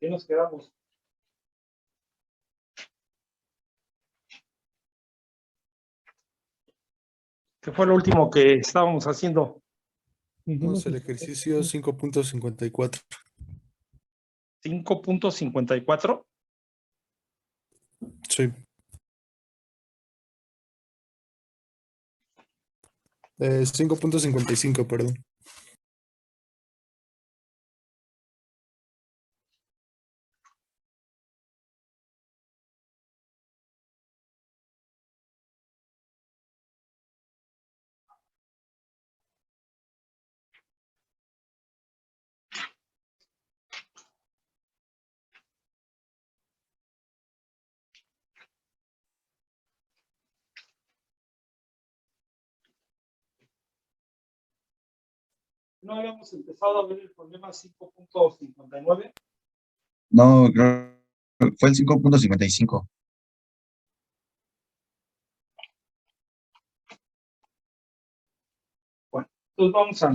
¿Qué nos quedamos? ¿Qué fue lo último que estábamos haciendo? Vamos al ejercicio 5.54. 5.54. Sí. 5.55, perdón. ¿No habíamos empezado a ver el problema 5.59? No, creo que fue el 5.55. Bueno, entonces vamos a...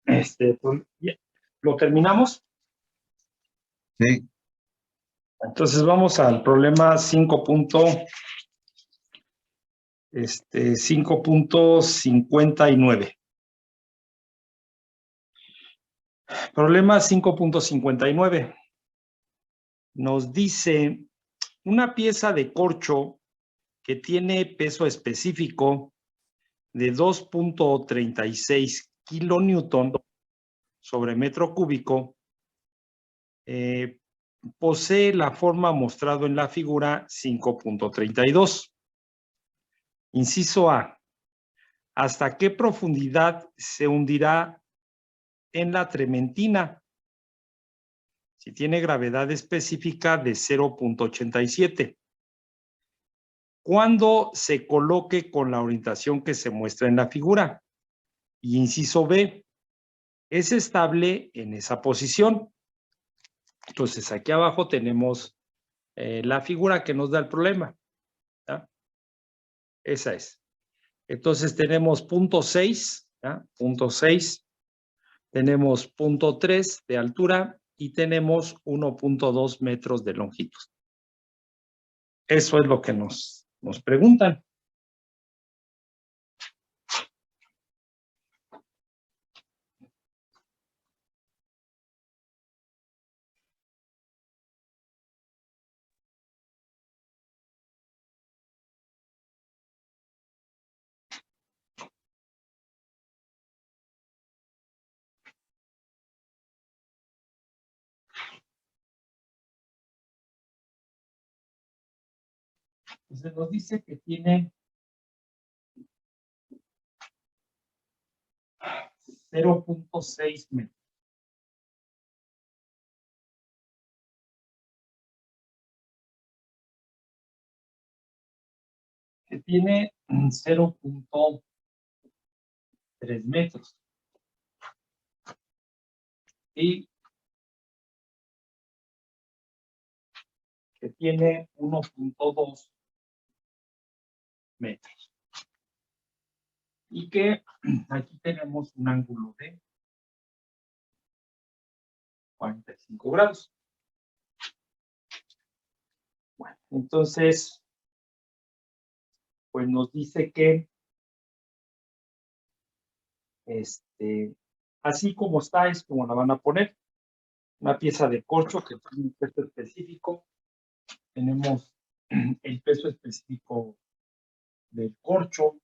pues, ¿lo terminamos? Sí, Entonces vamos al problema 5.59. Problema 5.59. Nos dice una pieza de corcho que tiene peso específico de 2.36 kilonewton sobre metro cúbico, posee la forma mostrado en la figura 5.32. Inciso A. ¿Hasta qué profundidad se hundirá en la trementina? Si tiene gravedad específica de 0.87. Cuando se coloque con la orientación que se muestra en la figura. Y inciso B. Es estable en esa posición. Entonces, aquí abajo tenemos la figura que nos da el problema. ¿Ya? Esa es. Entonces, tenemos punto 6, ¿ya? Punto 6. Tenemos punto 3 de altura y tenemos 1.2 metros de longitud. Eso es lo que nos preguntan. Se nos dice que tiene 0.6 metros. Que tiene 0.3 metros. Y que tiene 1.2 metros. Y que aquí tenemos un ángulo de 45 grados. Bueno, entonces, pues nos dice que así como está, es como la van a poner. Una pieza de corcho que tiene un peso específico. Tenemos el peso específico del corcho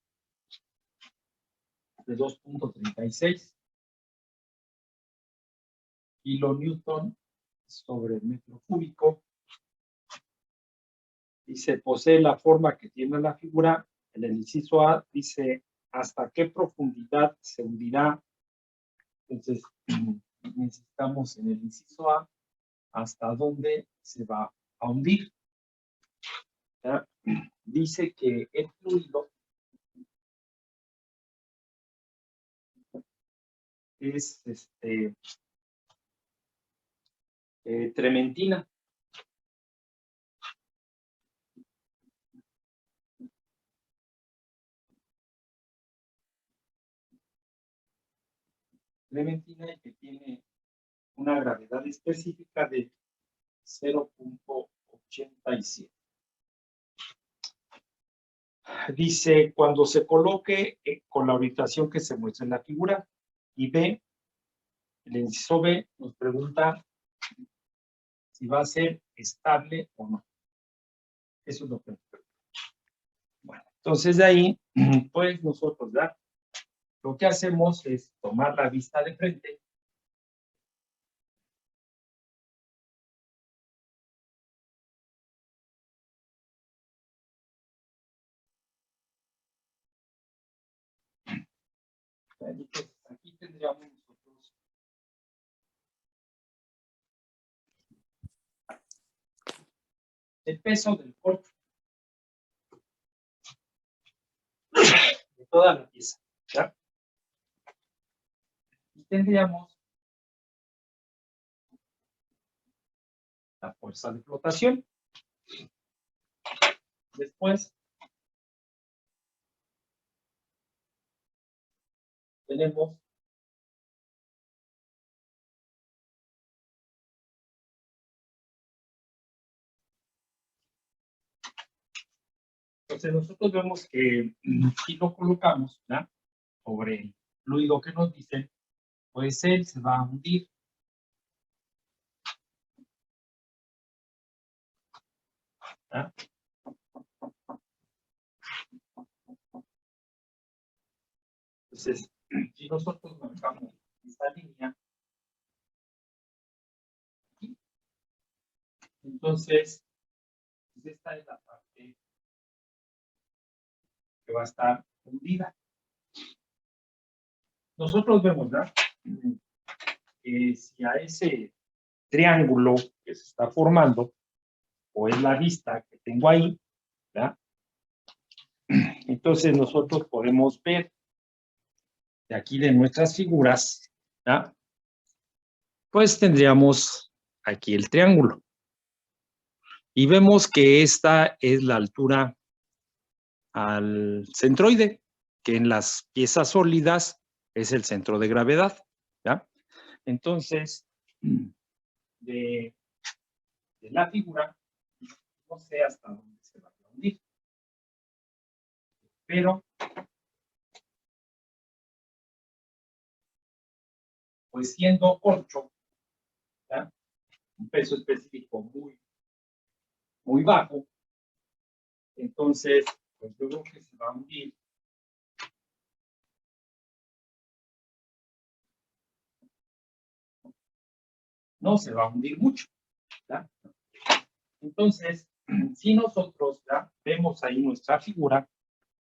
de 2.36 kilonewton sobre el metro cúbico. Y se posee la forma que tiene la figura. En el inciso A dice hasta qué profundidad se hundirá. Entonces, necesitamos en el inciso A hasta dónde se va a hundir. ¿Ya? Dice que el fluido es trementina. Trementina y que tiene una gravedad específica de 0.87. Dice, cuando se coloque con la orientación que se muestra en la figura, y B, el inciso B nos pregunta si va a ser estable o no. Eso es lo que nos pregunta. Bueno, entonces de ahí, pues nosotros, ¿verdad? Lo que hacemos es tomar la vista de frente. Entonces, aquí tendríamos nosotros el peso del corcho de toda la pieza, ¿ya? Y tendríamos la fuerza de flotación. Después tenemos entonces nosotros vemos que si lo colocamos, ¿ya? Sobre el fluido que nos dicen, pues él se va a hundir. ¿Ya? Entonces, si nosotros marcamos esta línea, aquí, entonces, pues esta es la parte que va a estar hundida. Nosotros vemos, ¿verdad? Que si a ese triángulo que se está formando, o es la vista que tengo ahí, ¿verdad? Entonces nosotros podemos ver de aquí de nuestras figuras, ¿verdad? Pues tendríamos aquí el triángulo. Y vemos que esta es la altura al centroide, que en las piezas sólidas es el centro de gravedad, ¿ya? Entonces, de la figura, no sé hasta dónde se va a hundir, pero pues siendo corcho, ¿ya? Un peso específico muy bajo, entonces, pues yo creo que se va a hundir. No se va a hundir mucho, ¿ya? Entonces, si nosotros, ¿ya? Vemos ahí nuestra figura,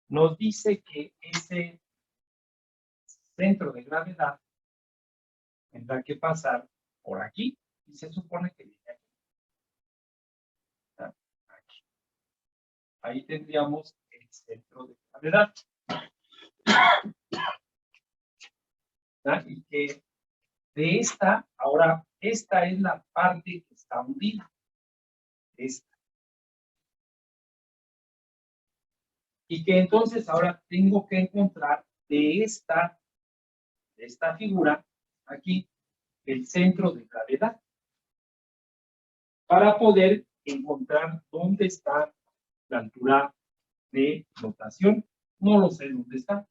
nos dice que ese centro de gravedad tendrá que pasar por aquí y se supone que viene aquí. ¿Ya? Aquí. Ahí tendríamos el centro de gravedad. ¿Ya? Y que de esta, ahora, esta es la parte que está hundida. Esta. Y que entonces ahora tengo que encontrar de esta figura, aquí, el centro de gravedad, para poder encontrar dónde está la altura de flotación. No lo sé dónde está.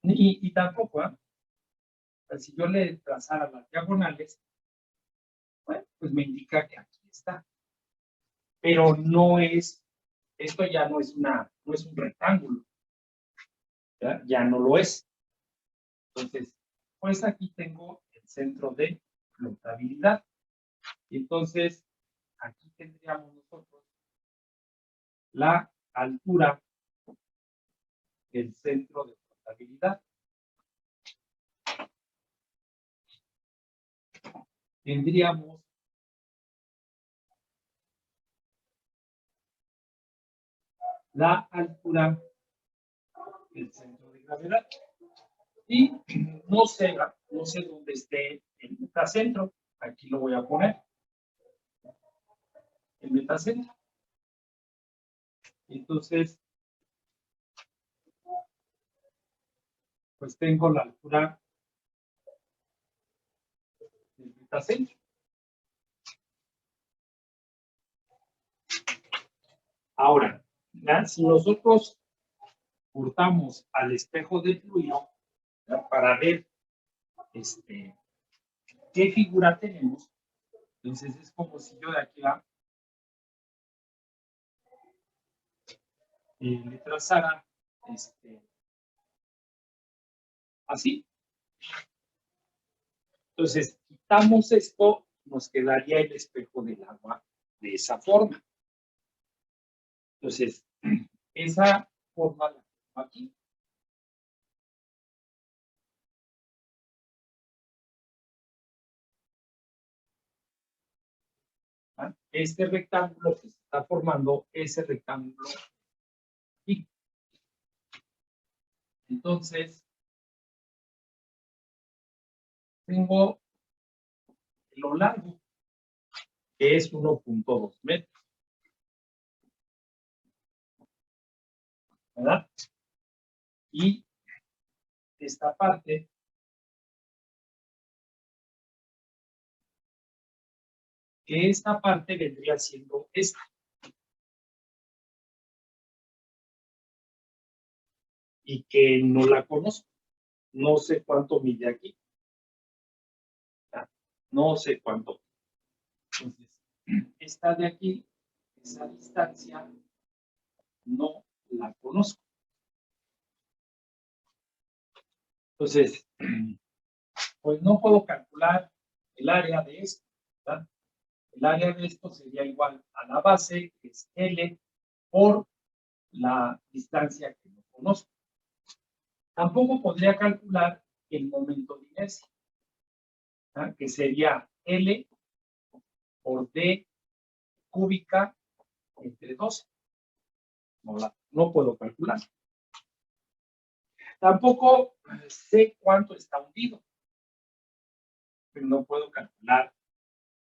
Y tampoco, ¿eh? Si yo le trazara las diagonales, bueno, pues me indica que aquí está. Pero no es, esto ya no es no es un rectángulo. Ya no lo es. Entonces, pues aquí tengo el centro de flotabilidad. Y entonces, aquí tendríamos nosotros la altura del centro de flotabilidad. Tendríamos la altura del centro de gravedad. Y no sé dónde esté el metacentro. Aquí lo voy a poner. El metacentro. Entonces, pues tengo la altura del delta centro. Ahora, ¿ya? Si nosotros cortamos al espejo del fluido, ¿ya? Para ver qué figura tenemos, entonces es como si yo de aquí le trazara así. Entonces, quitamos esto, nos quedaría el espejo del agua de esa forma. Entonces, esa forma la tengo aquí. ¿Ah? Este rectángulo que se está formando, ese rectángulo aquí. Entonces, tengo lo largo, que es 1.2 metros. ¿Verdad? Y esta parte vendría siendo esta. Y que no la conozco. No sé cuánto mide aquí. ¿Ya? No sé cuánto. Entonces, esta de aquí, esa distancia, no la conozco. Entonces, pues no puedo calcular el área de esto, ¿verdad? El área de esto sería igual a la base, que es L, por la distancia que no conozco. Tampoco podría calcular el momento de inercia, ¿verdad? Que sería L por D cúbica entre 12. No puedo calcular. Tampoco sé cuánto está hundido. Pero no puedo calcular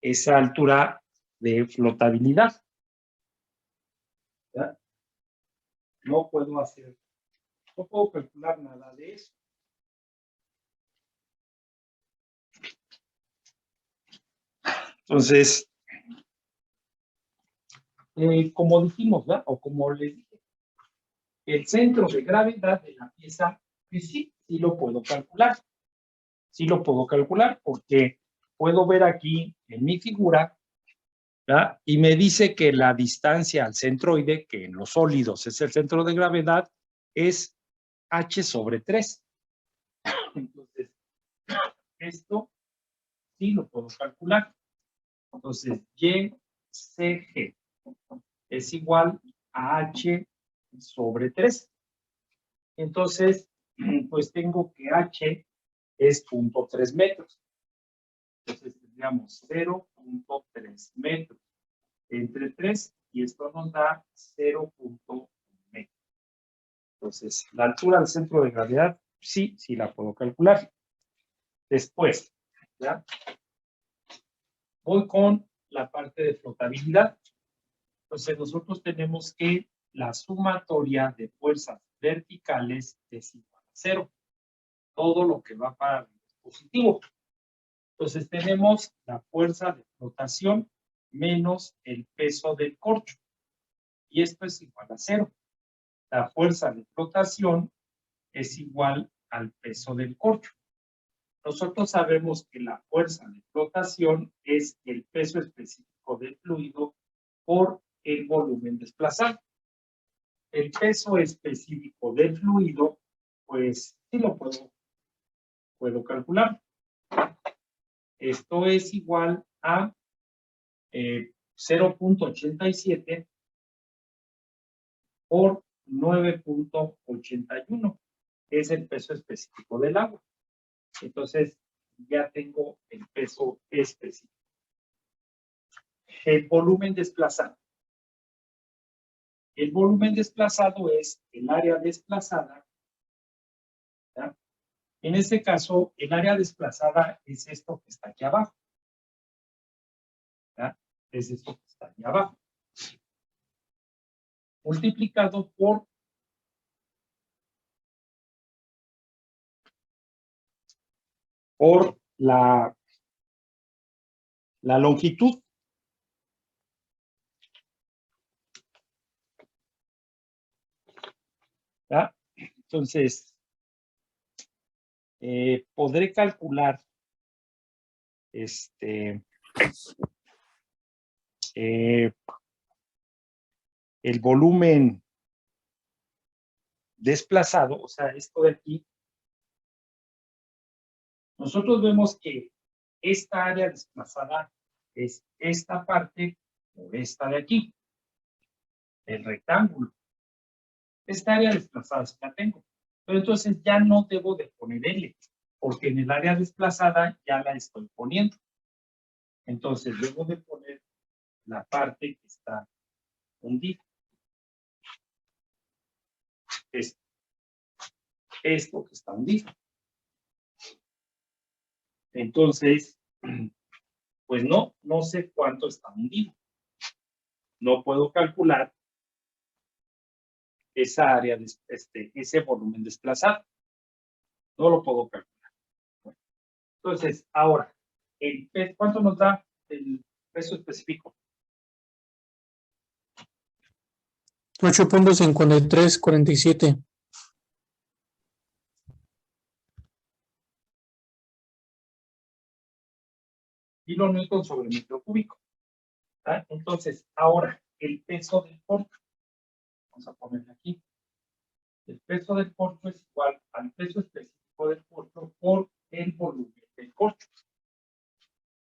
esa altura de flotabilidad. ¿Ya? No puedo calcular nada de eso. Entonces, como dijimos, ¿verdad? O como les dije, el centro de gravedad de la pieza, pues sí lo puedo calcular. Sí lo puedo calcular porque puedo ver aquí en mi figura, ¿verdad? Y me dice que la distancia al centroide, que en los sólidos es el centro de gravedad, es h sobre 3. Entonces, esto sí lo puedo calcular. Entonces, YCG es igual a H sobre 3. Entonces, pues tengo que H es 0.3 metros. Entonces, tendríamos 0.3 metros entre 3 y esto nos da 0.1 metros. Entonces, la altura del centro de gravedad, sí la puedo calcular. Después, ¿ya? Voy con la parte de flotabilidad. Entonces, nosotros tenemos que la sumatoria de fuerzas verticales es igual a 0. Todo lo que va para arriba es positivo. Entonces, tenemos la fuerza de flotación menos el peso del corcho. Y esto es igual a 0. La fuerza de flotación es igual al peso del corcho. Nosotros sabemos que la fuerza de flotación es el peso específico del fluido por el volumen desplazado. El peso específico del fluido, pues sí lo puedo calcular. Esto es igual a 0.87 por 9.81, que es el peso específico del agua. Entonces, ya tengo el peso específico. El volumen desplazado. El volumen desplazado es el área desplazada. ¿Ya? En este caso, el área desplazada es esto que está aquí abajo. ¿Ya? Es esto que está aquí abajo. Multiplicado por la la longitud. ¿Ya? Entonces, podré calcular el volumen desplazado, o sea, esto de aquí. Nosotros vemos que esta área desplazada es esta parte o esta de aquí, el rectángulo. Esta área desplazada sí la tengo, pero entonces ya no debo de poner L, porque en el área desplazada ya la estoy poniendo. Entonces debo de poner la parte que está hundida. Esto que está hundido. Entonces, pues no sé cuánto está hundido. No puedo calcular esa área, ese volumen desplazado. No lo puedo calcular. Bueno, entonces, ahora, el peso, ¿cuánto nos da el peso específico? 8.5347. Kilonewton sobre metro cúbico. ¿Ah? Entonces, ahora, el peso del corcho. Vamos a ponerlo aquí. El peso del corcho es igual al peso específico del corcho por el volumen del corcho.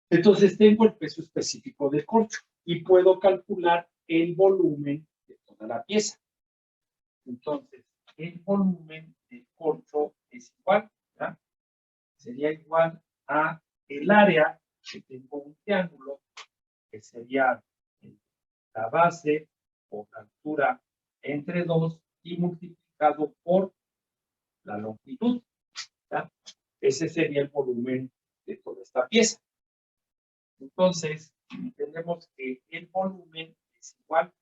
Entonces, tengo el peso específico del corcho y puedo calcular el volumen de toda la pieza. Entonces, el volumen del corcho es igual, ¿verdad? Sería igual a el área que tengo un triángulo, que sería la base por la altura entre 2 y multiplicado por la longitud. ¿Ya? Ese sería el volumen de toda esta pieza. Entonces, tenemos que el volumen es igual,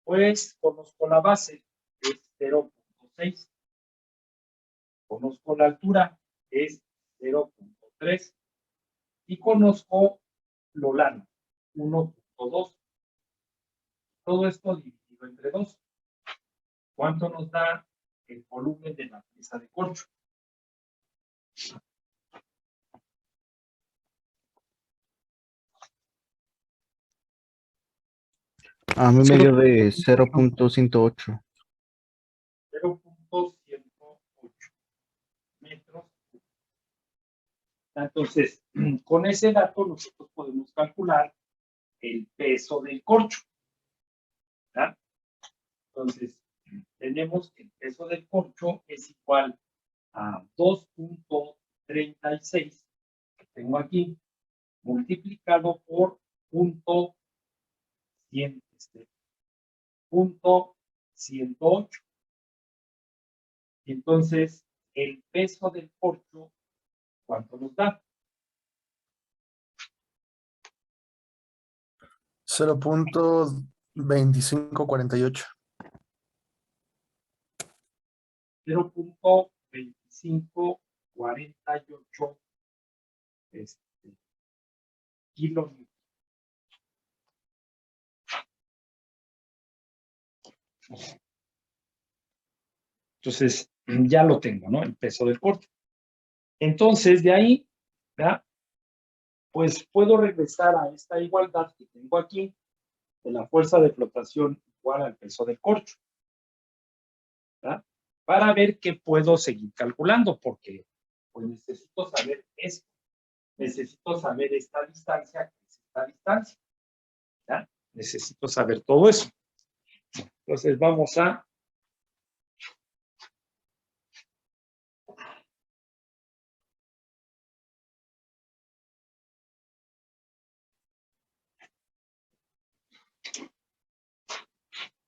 pues conozco la base, es 0.6. Conozco la altura, es 0.3. Y conozco lo lano, 1.2. Todo esto dividido entre 2. ¿Cuánto nos da el volumen de la pieza de corcho? A mí me dio de 0.108. 0.108 metros. Entonces, con ese dato nosotros podemos calcular el peso del corcho. ¿Ya? Entonces, tenemos que el peso del corcho es igual a 2.36 que tengo aquí, multiplicado por punto 108. Y entonces, el peso del corcho, ¿cuánto nos da? 0.2548. 0.2548 kilonewton. Entonces, ya lo tengo, ¿no? El peso del corcho. Entonces, de ahí, ¿verdad? Pues puedo regresar a esta igualdad que tengo aquí, de la fuerza de flotación igual al peso del corcho, ¿verdad? Para ver qué puedo seguir calculando, porque pues necesito saber esto. Necesito saber esta distancia, que es esta distancia, ¿verdad? Necesito saber todo eso. Entonces, vamos a...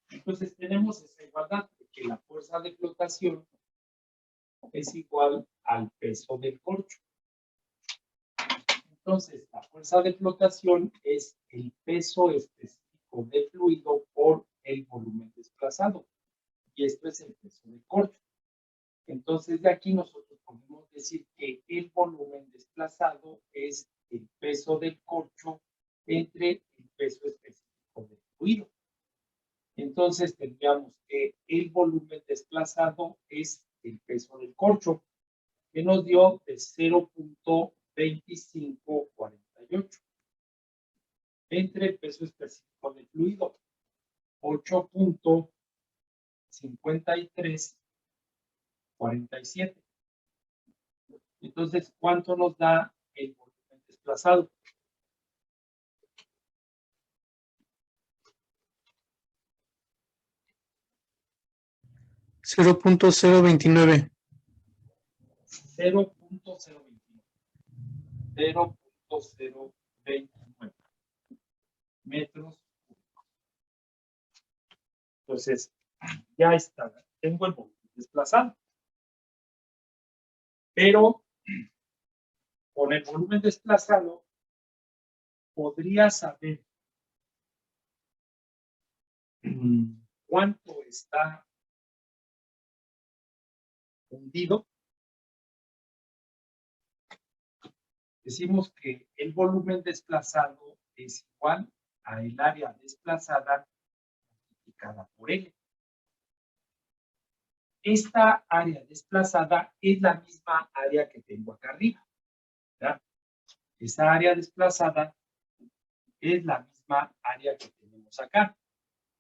Entonces tenemos esa igualdad, que la fuerza de flotación es igual al peso del corcho. Entonces, la fuerza de flotación es el peso específico del fluido por el volumen desplazado. Y esto es el peso del corcho. Entonces, de aquí nosotros podemos decir que el volumen desplazado es el peso del corcho entre el peso específico del fluido. Entonces tendríamos que el volumen desplazado es el peso del corcho, que nos dio de 0.2548 entre el peso específico del fluido, 8.5347. Entonces, ¿cuánto nos da el volumen desplazado? $0.029. 0.029 metros cúbicos. Entonces, ya está, tengo el volumen desplazado. Pero con el volumen desplazado, podría saber cuánto está hundido. Decimos que el volumen desplazado es igual a el área desplazada multiplicada por L. Esta área desplazada es la misma área que tengo acá arriba, ¿verdad? Esta área desplazada es la misma área que tenemos acá,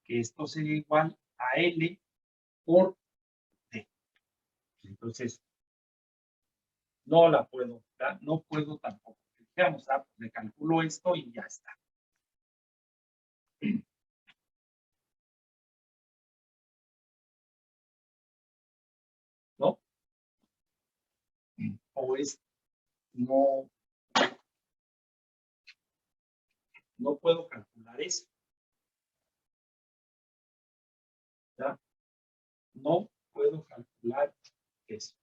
que esto sería igual a L por D. Entonces, no la puedo, ¿verdad? No puedo tampoco. Veamos, le calculo esto y ya está. ¿No? O es, no puedo calcular eso. ¿Ya? No puedo calcular eso.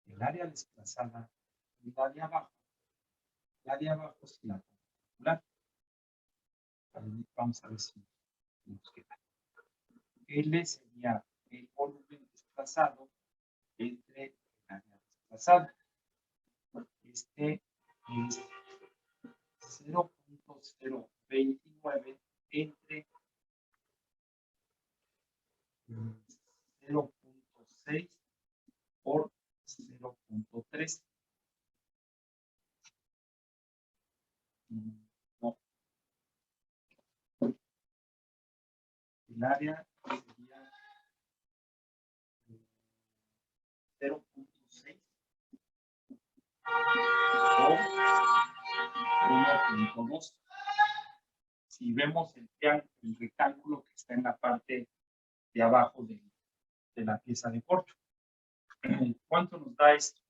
El área desplazada y la de abajo. La de abajo es la calcular. Vamos a ver si nos queda. L sería el volumen desplazado entre el área desplazada. Este es 0.029 entre 0.6 por 0.3. No. El área sería 0.6 por 1.2. Si vemos el rectángulo que está en la parte de abajo de la pieza de corcho. ¿Cuánto nos da esto?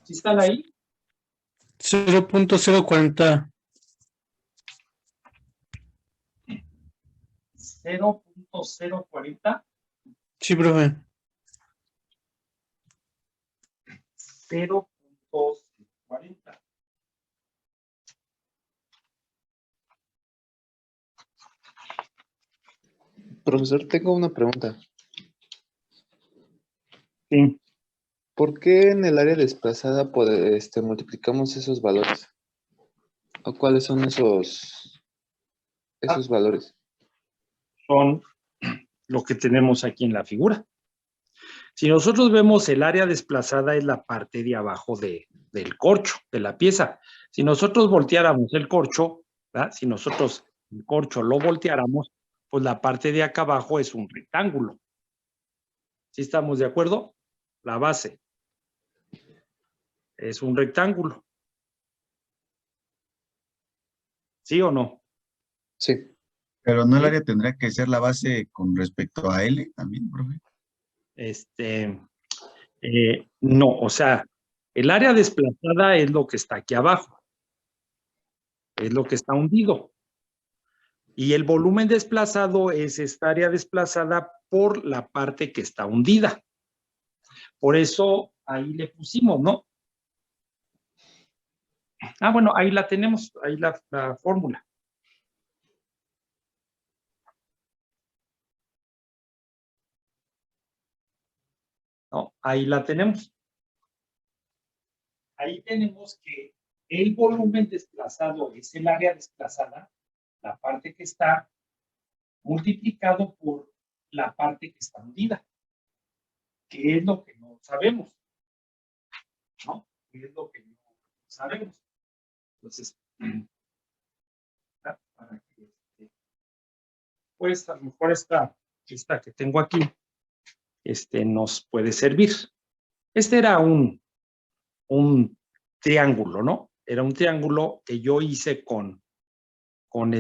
¿Sí están ahí? 0.040. 0.040. Sí, profe. 0.40. Profesor, tengo una pregunta. Sí. ¿Por qué en el área desplazada multiplicamos esos valores? ¿O cuáles son esos valores? Son lo que tenemos aquí en la figura. Si nosotros vemos el área desplazada es la parte de abajo del corcho, de la pieza. Si nosotros volteáramos el corcho, ¿verdad? Si nosotros el corcho lo volteáramos, pues la parte de acá abajo es un rectángulo. ¿Sí estamos de acuerdo? La base es un rectángulo. ¿Sí o no? Sí. Pero no el ¿Sí? área tendrá que ser la base con respecto a L también, profe. No, o sea, el área desplazada es lo que está aquí abajo. Es lo que está hundido. Y el volumen desplazado es esta área desplazada por la parte que está hundida. Por eso ahí le pusimos, ¿no? Ah, bueno, ahí la tenemos, ahí la fórmula. ¿No? Ahí la tenemos. Ahí tenemos que el volumen desplazado es el área desplazada, la parte que está multiplicado por la parte que está hundida, que es lo que no sabemos, ¿no? Que es lo que no sabemos. Entonces, para que, pues a lo mejor esta que tengo aquí, nos puede servir. Este era un triángulo, ¿no? Era un triángulo que yo hice con un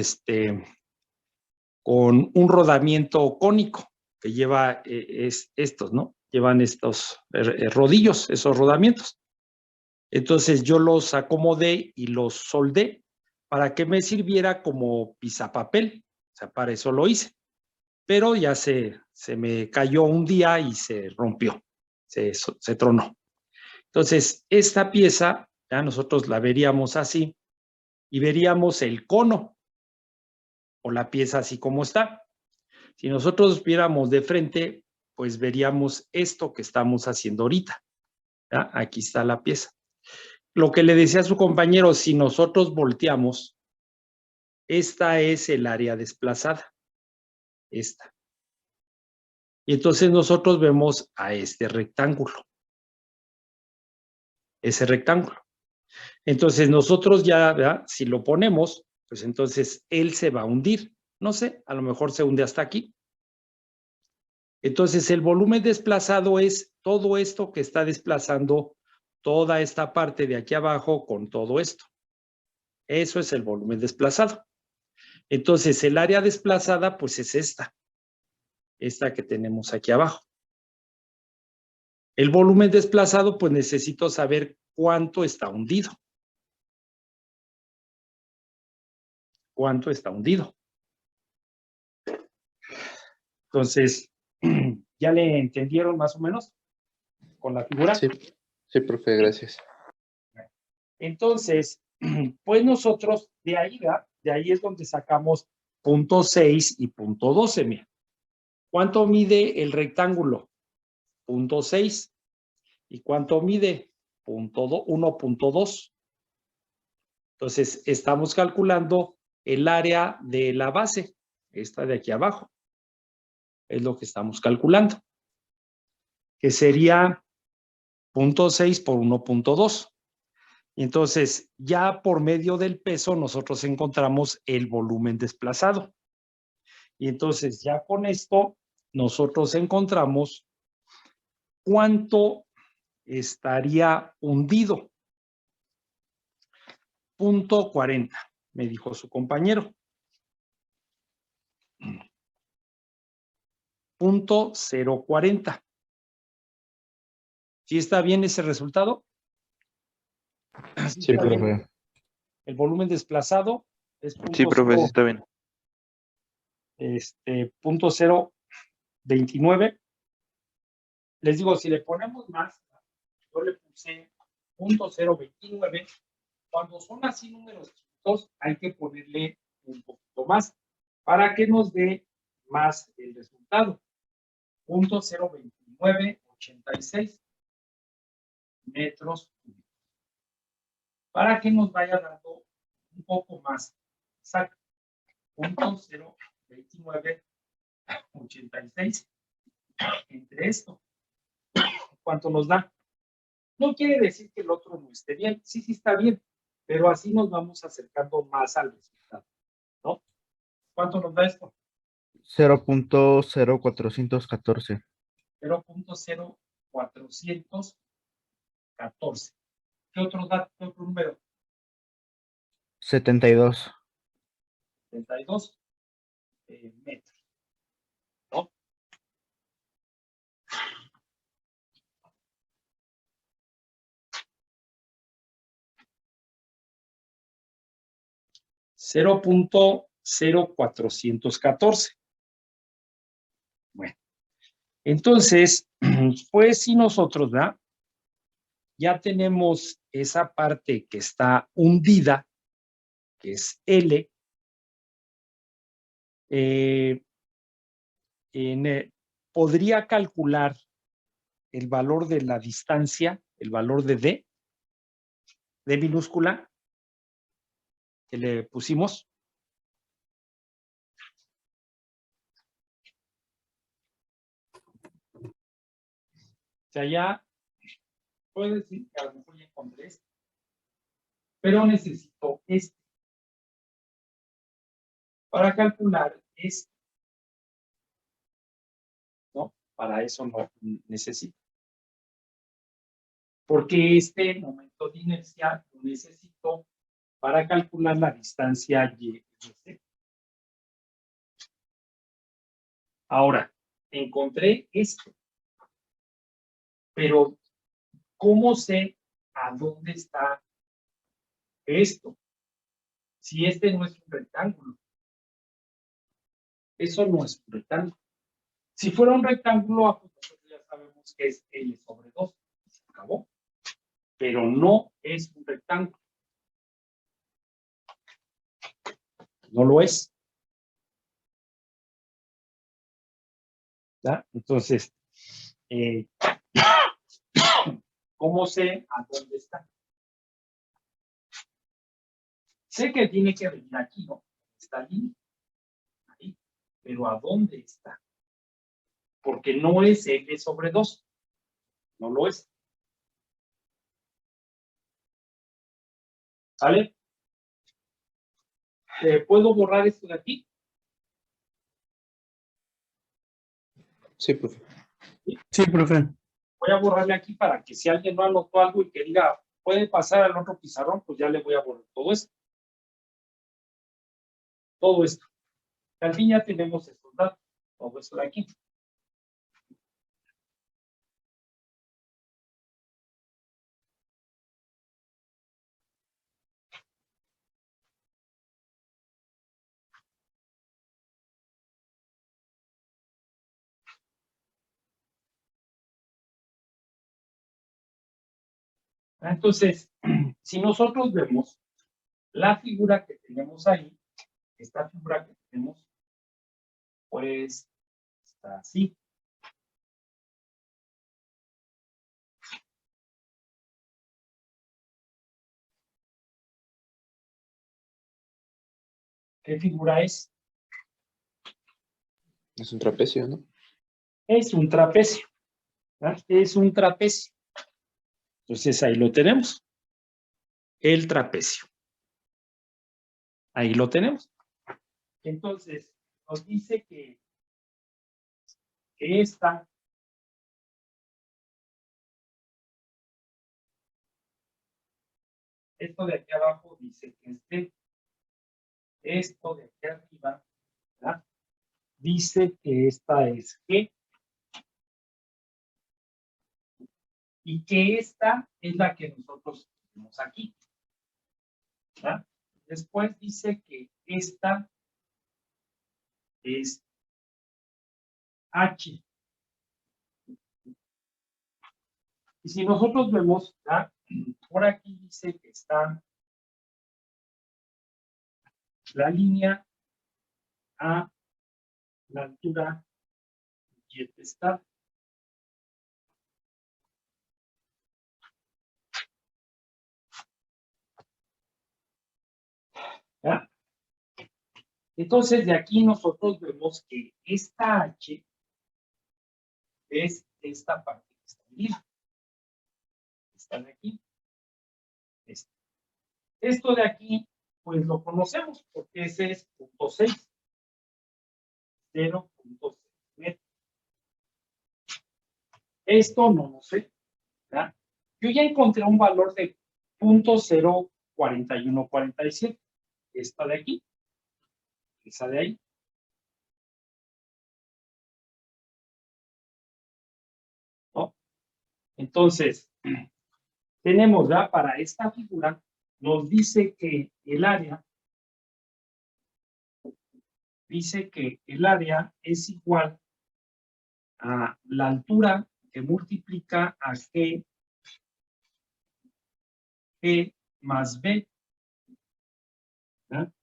rodamiento cónico que lleva estos, ¿no? Llevan estos rodillos, esos rodamientos. Entonces yo los acomodé y los soldé para que me sirviera como pisapapel. O sea, para eso lo hice. Pero ya se me cayó un día y se rompió, se tronó. Entonces, esta pieza, ya nosotros la veríamos así y veríamos el cono o la pieza así como está. Si nosotros viéramos de frente, pues veríamos esto que estamos haciendo ahorita. ¿Ya? Aquí está la pieza. Lo que le decía a su compañero, si nosotros volteamos, esta es el área desplazada. Esta. Y entonces nosotros vemos a este rectángulo. Ese rectángulo. Entonces nosotros ya, ¿verdad? Si lo ponemos, pues entonces él se va a hundir. No sé, a lo mejor se hunde hasta aquí. Entonces el volumen desplazado es todo esto que está desplazando toda esta parte de aquí abajo con todo esto. Eso es el volumen desplazado. Entonces el área desplazada pues es esta que tenemos aquí abajo. El volumen desplazado pues necesito saber cuánto está hundido. Cuánto está hundido. Entonces, ¿ya le entendieron más o menos con la figura? Sí, sí, profe, gracias. Entonces, pues nosotros de ahí es donde sacamos punto 6 y punto 12. Mira. ¿Cuánto mide el rectángulo? Punto 6. ¿Y cuánto mide? 1.2. Entonces, estamos calculando el área de la base, esta de aquí abajo. Es lo que estamos calculando. Que sería 0.6 por 1.2. Entonces, ya por medio del peso, nosotros encontramos el volumen desplazado. Y entonces, ya con esto, nosotros encontramos cuánto estaría hundido. 0.40, me dijo su compañero. 0.040. ¿Sí está bien ese resultado? Sí, ¿Está bien? profe. El volumen desplazado es Sí, profe, sí está bien. 0.029. Les digo, si le ponemos más, yo le puse 0.029. Cuando son así números chiquitos, hay que ponerle un poquito más para que nos dé más el resultado. 0.02986 metros cúbicos. Para que nos vaya dando un poco más exacto. 0.02986 entre esto. ¿Cuánto nos da? No quiere decir que el otro no esté bien. Sí, sí está bien. Pero así nos vamos acercando más al resultado, ¿no? ¿Cuánto nos da esto? 0.0414. 0.0414. ¿Qué otro dato? ¿Qué otro número? 72. 72 metros, ¿no? 0,414. Bueno, entonces, pues si nosotros, ¿verdad? Ya tenemos esa parte que está hundida, que es L, podría calcular el valor de la distancia, el valor de D minúscula, que le pusimos. O sea, ya puedo decir que a lo mejor ya encontré este, pero necesito este para calcular este, ¿no? Para eso no necesito. Porque este momento de inercia lo necesito para calcular la distancia y. Ahora, encontré esto, pero ¿cómo sé a dónde está esto? Si este no es un rectángulo. Eso no es un rectángulo. Si fuera un rectángulo, nosotros ya sabemos que es L sobre 2. Se acabó. Pero no es un rectángulo. No lo es. ¿Ya? Entonces, ¿cómo sé a dónde está? Sé que tiene que venir aquí, ¿no? Está ahí. Ahí. Pero ¿a dónde está? Porque no es L sobre 2. No lo es. ¿Vale? ¿Puedo borrar esto de aquí? Sí, profe. Sí, profe. Voy a borrarle aquí para que si alguien no anotó algo y que diga, puede pasar al otro pizarrón, pues ya le voy a borrar todo esto. Todo esto. Al fin ya tenemos estos datos. Todo esto de aquí. Entonces, si nosotros vemos la figura que tenemos ahí, esta figura que tenemos, pues está así. ¿Qué figura es? Es un trapecio, ¿no? Es un trapecio. ¿Verdad? Es un trapecio. Entonces ahí lo tenemos. El trapecio. Ahí lo tenemos. Entonces, nos dice que esta esto de aquí abajo dice que es D. Esto de aquí arriba, ¿verdad? Dice que esta es G. Y que esta es la que nosotros tenemos aquí. ¿Verdad? Después dice que esta es H. Y si nosotros vemos, ¿verdad? Por aquí dice que está la línea a la altura y este está. ¿Ya? Entonces, de aquí nosotros vemos que esta H es esta parte que está unida. Está de aquí. Esto de aquí, pues lo conocemos porque ese es 0.6. 0.6 metros. Esto no lo sé. ¿Verdad? Yo ya encontré un valor de 0.04147. Esta de aquí. Esa de ahí. ¿No? Entonces, tenemos ya para esta figura, nos dice que el área dice que el área es igual a la altura que multiplica a G más B. ¿verdad?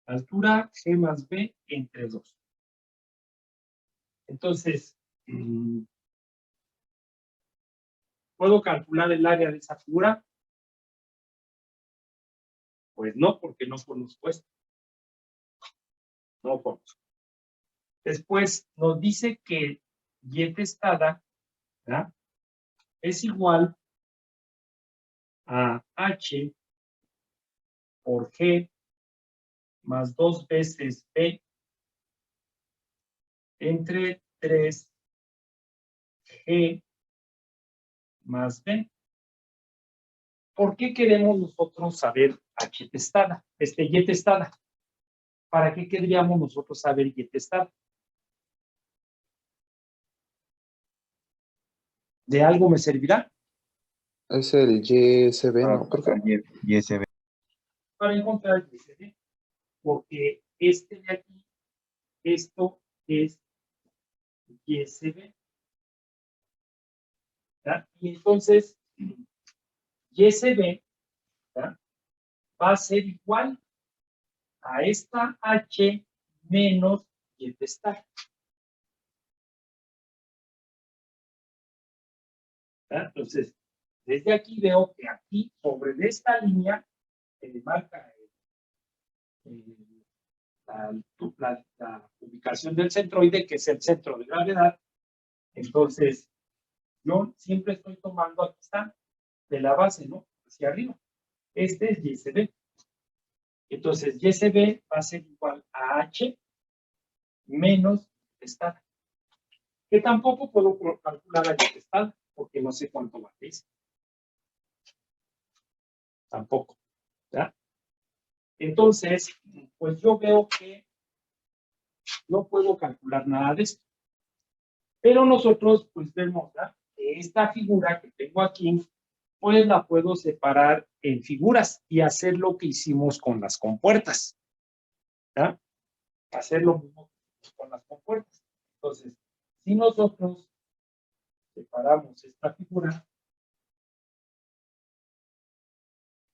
Altura G más B entre 2. Entonces, ¿puedo calcular el área de esa figura? Pues no, porque no conozco esto. No conozco. Después nos dice que Y testada, ¿verdad? Es igual a H por G más 2 veces B entre 3G más B. ¿Por qué queremos nosotros saber H testada? Y testada. ¿Para qué querríamos nosotros saber Y testada? ¿De algo me servirá? Es el YSB, ¿no, profe? YSB. Para encontrar el YSB. Porque este de aquí, esto es YSB. ¿verdad? Y entonces, YSB, ¿verdad? Va a ser igual a esta H menos Y testada. ¿verdad? Entonces, desde aquí veo que aquí, sobre esta línea, se le marca la ubicación del centroide, que es el centro de gravedad. Entonces, yo siempre estoy tomando, aquí está, de la base, ¿no? Hacia arriba. Este es YSB. Entonces, YSB va a ser igual a H menos testada. Que tampoco puedo calcular a Y testada, porque no sé cuánto vale eso. Tampoco. ¿verdad? Entonces, pues yo veo que no puedo calcular nada de esto. Pero nosotros, pues vemos, ¿verdad? Que esta figura que tengo aquí, pues la puedo separar en figuras y hacer lo que hicimos con las compuertas. ¿verdad? Hacer lo mismo con las compuertas. Entonces, si nosotros separamos esta figura,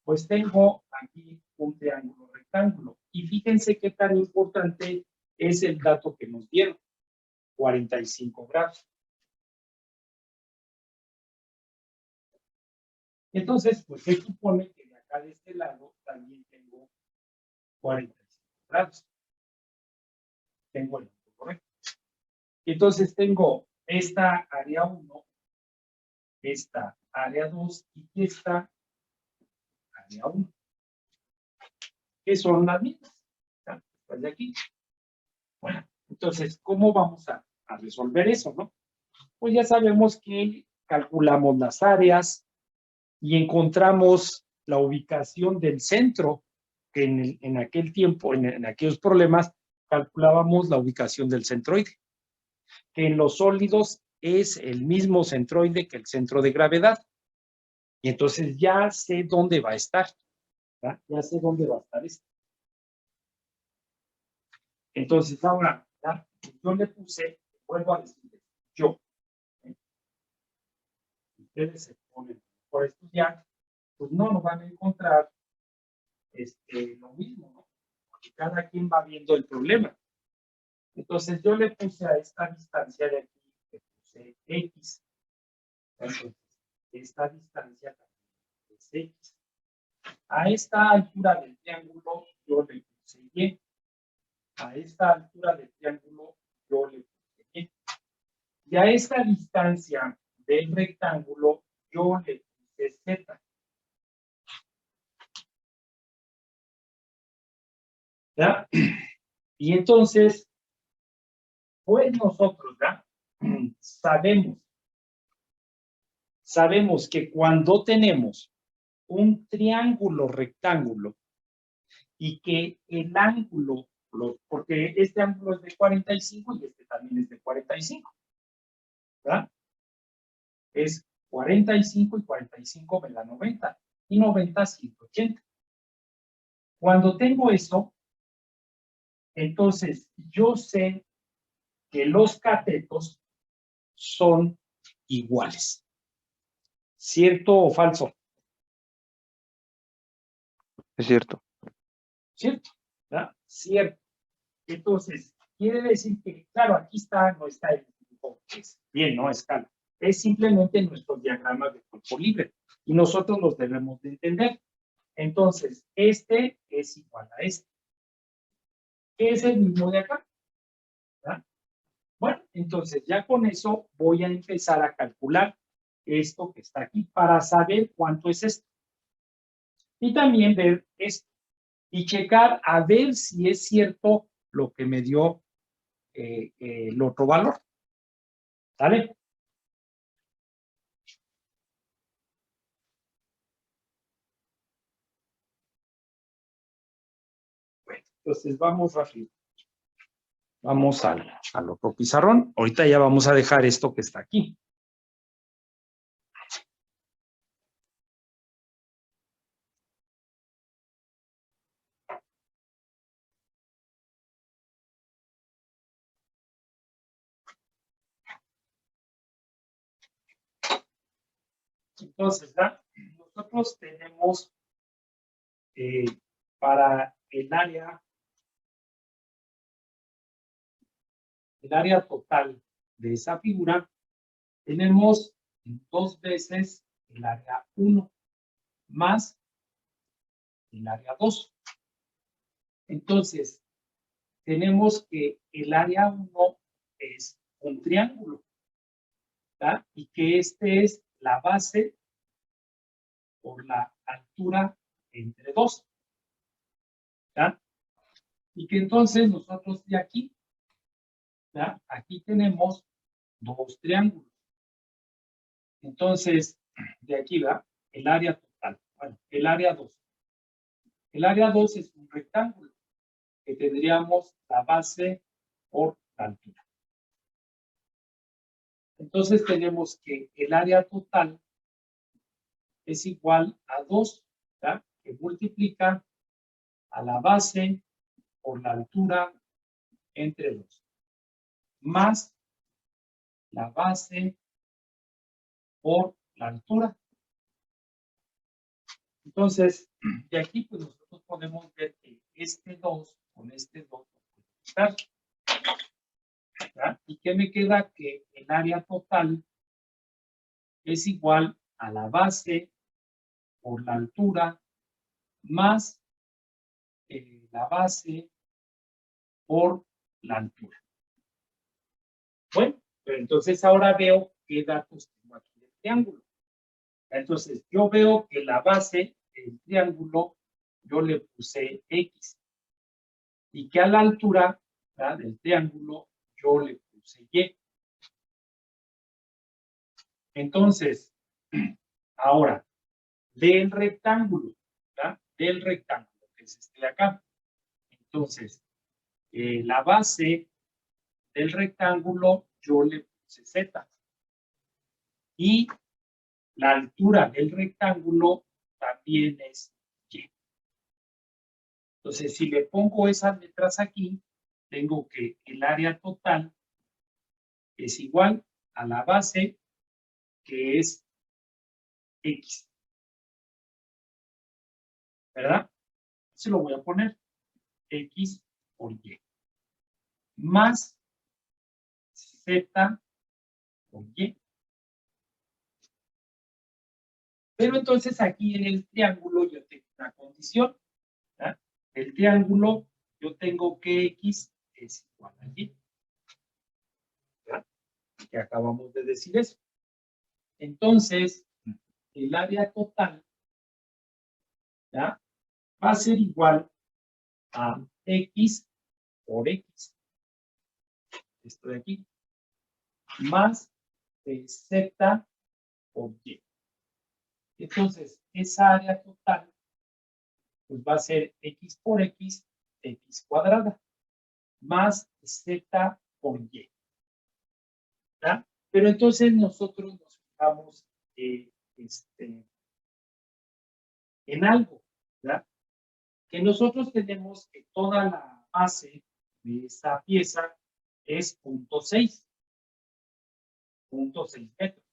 pues tengo aquí un triángulo rectángulo. Y fíjense qué tan importante es el dato que nos dieron, 45 grados. Entonces, pues se supone que de acá de este lado también tengo 45 grados. Tengo el ángulo correcto. Entonces tengo esta área 1, esta área 2 y esta área 1. Que son las mismas. Después de aquí. Bueno, entonces, ¿cómo vamos a resolver eso, no? Pues ya sabemos que calculamos las áreas y encontramos la ubicación del centro, que en aquel tiempo, en aquellos problemas, calculábamos la ubicación del centroide, que en los sólidos es el mismo centroide que el centro de gravedad. Y entonces ya sé dónde va a estar. ¿verdad? Ya sé dónde va a estar esto. Entonces, ahora, ¿verdad? Yo le puse, vuelvo a decirles, yo. Ustedes se ponen por estudiar, pues no van a encontrar lo mismo, ¿no? Porque cada quien va viendo el problema. Entonces, yo le puse a esta distancia de aquí, le puse X. Entonces, esta distancia también es X. A esta altura del triángulo, yo le puse Y. A esta altura del triángulo, yo le puse Y. Y a esta distancia del rectángulo, yo le puse Z. ¿Ya? Y entonces, pues nosotros, ¿ya? Sabemos que cuando tenemos un triángulo rectángulo y que el ángulo, porque este ángulo es de 45 y este también es de 45, ¿verdad? Es 45 y 45 me da 90 y 90 180. Cuando tengo eso, Entonces, yo sé que los catetos son iguales. ¿Cierto o falso? Es cierto. ¿Cierto? ¿Verdad? Cierto. Entonces, quiere decir que, claro, aquí está, no está el tipo, es bien, no escala. Es simplemente nuestros diagramas de cuerpo libre. Y nosotros los debemos de entender. Entonces, este es igual a este. Que es el mismo de acá. ¿Verdad? Bueno, entonces ya con eso voy a empezar a calcular esto que está aquí para saber cuánto es esto. Y también ver esto. Y checar a ver si es cierto lo que me dio el otro valor. ¿Sale? Bueno, entonces vamos rápido. Vamos al otro pizarrón. Ahorita ya vamos a dejar esto que está aquí. Entonces, ¿verdad? Nosotros tenemos para el área total de esa figura, tenemos 2 veces el área 1 más el área 2. Entonces, tenemos que el área 1 es un triángulo, ¿verdad? Y que este es la base por la altura entre 2, ¿verdad? Y que entonces nosotros de aquí, ¿verdad? Aquí tenemos 2 triángulos. Entonces, de aquí va el área total. Bueno, el área 2. El área 2 es un rectángulo que tendríamos la base por la altura. Entonces tenemos que el área total es igual a 2, ¿verdad? Que multiplica a la base por la altura entre 2, más la base por la altura. Entonces, de aquí pues nosotros podemos ver que este 2 con este 2 ¿verdad? ¿Y qué me queda? Que el área total es igual a la base por la altura más la base por la altura. Bueno, pero entonces ahora veo qué datos tengo aquí del triángulo. Entonces, yo veo que la base del triángulo yo le puse X y que a la altura, ¿verdad?, del triángulo yo le puse Y. Entonces, ahora, del rectángulo, ¿verdad?, del rectángulo, que es este de acá. Entonces, la base del rectángulo yo le puse Z. Y la altura del rectángulo también es Y. Entonces, si le pongo esas letras aquí, tengo que el área total es igual a la base, que es X. ¿Verdad? Se lo voy a poner X por Y. Más Z por Y. Pero entonces aquí en el triángulo yo tengo una condición. ¿Verdad? El triángulo yo tengo que X es igual a Y. ¿Verdad? Que acabamos de decir eso. Entonces, el área total, ¿ya?, va a ser igual a X por X. Esto de aquí. Más Z por Y. Entonces, esa área total pues va a ser X por X, X cuadrada, más Z por Y. ¿Verdad? Pero entonces nosotros nos fijamos en algo, ¿verdad? Que nosotros tenemos que toda la base de esa pieza es 0.6. 0.6 metros.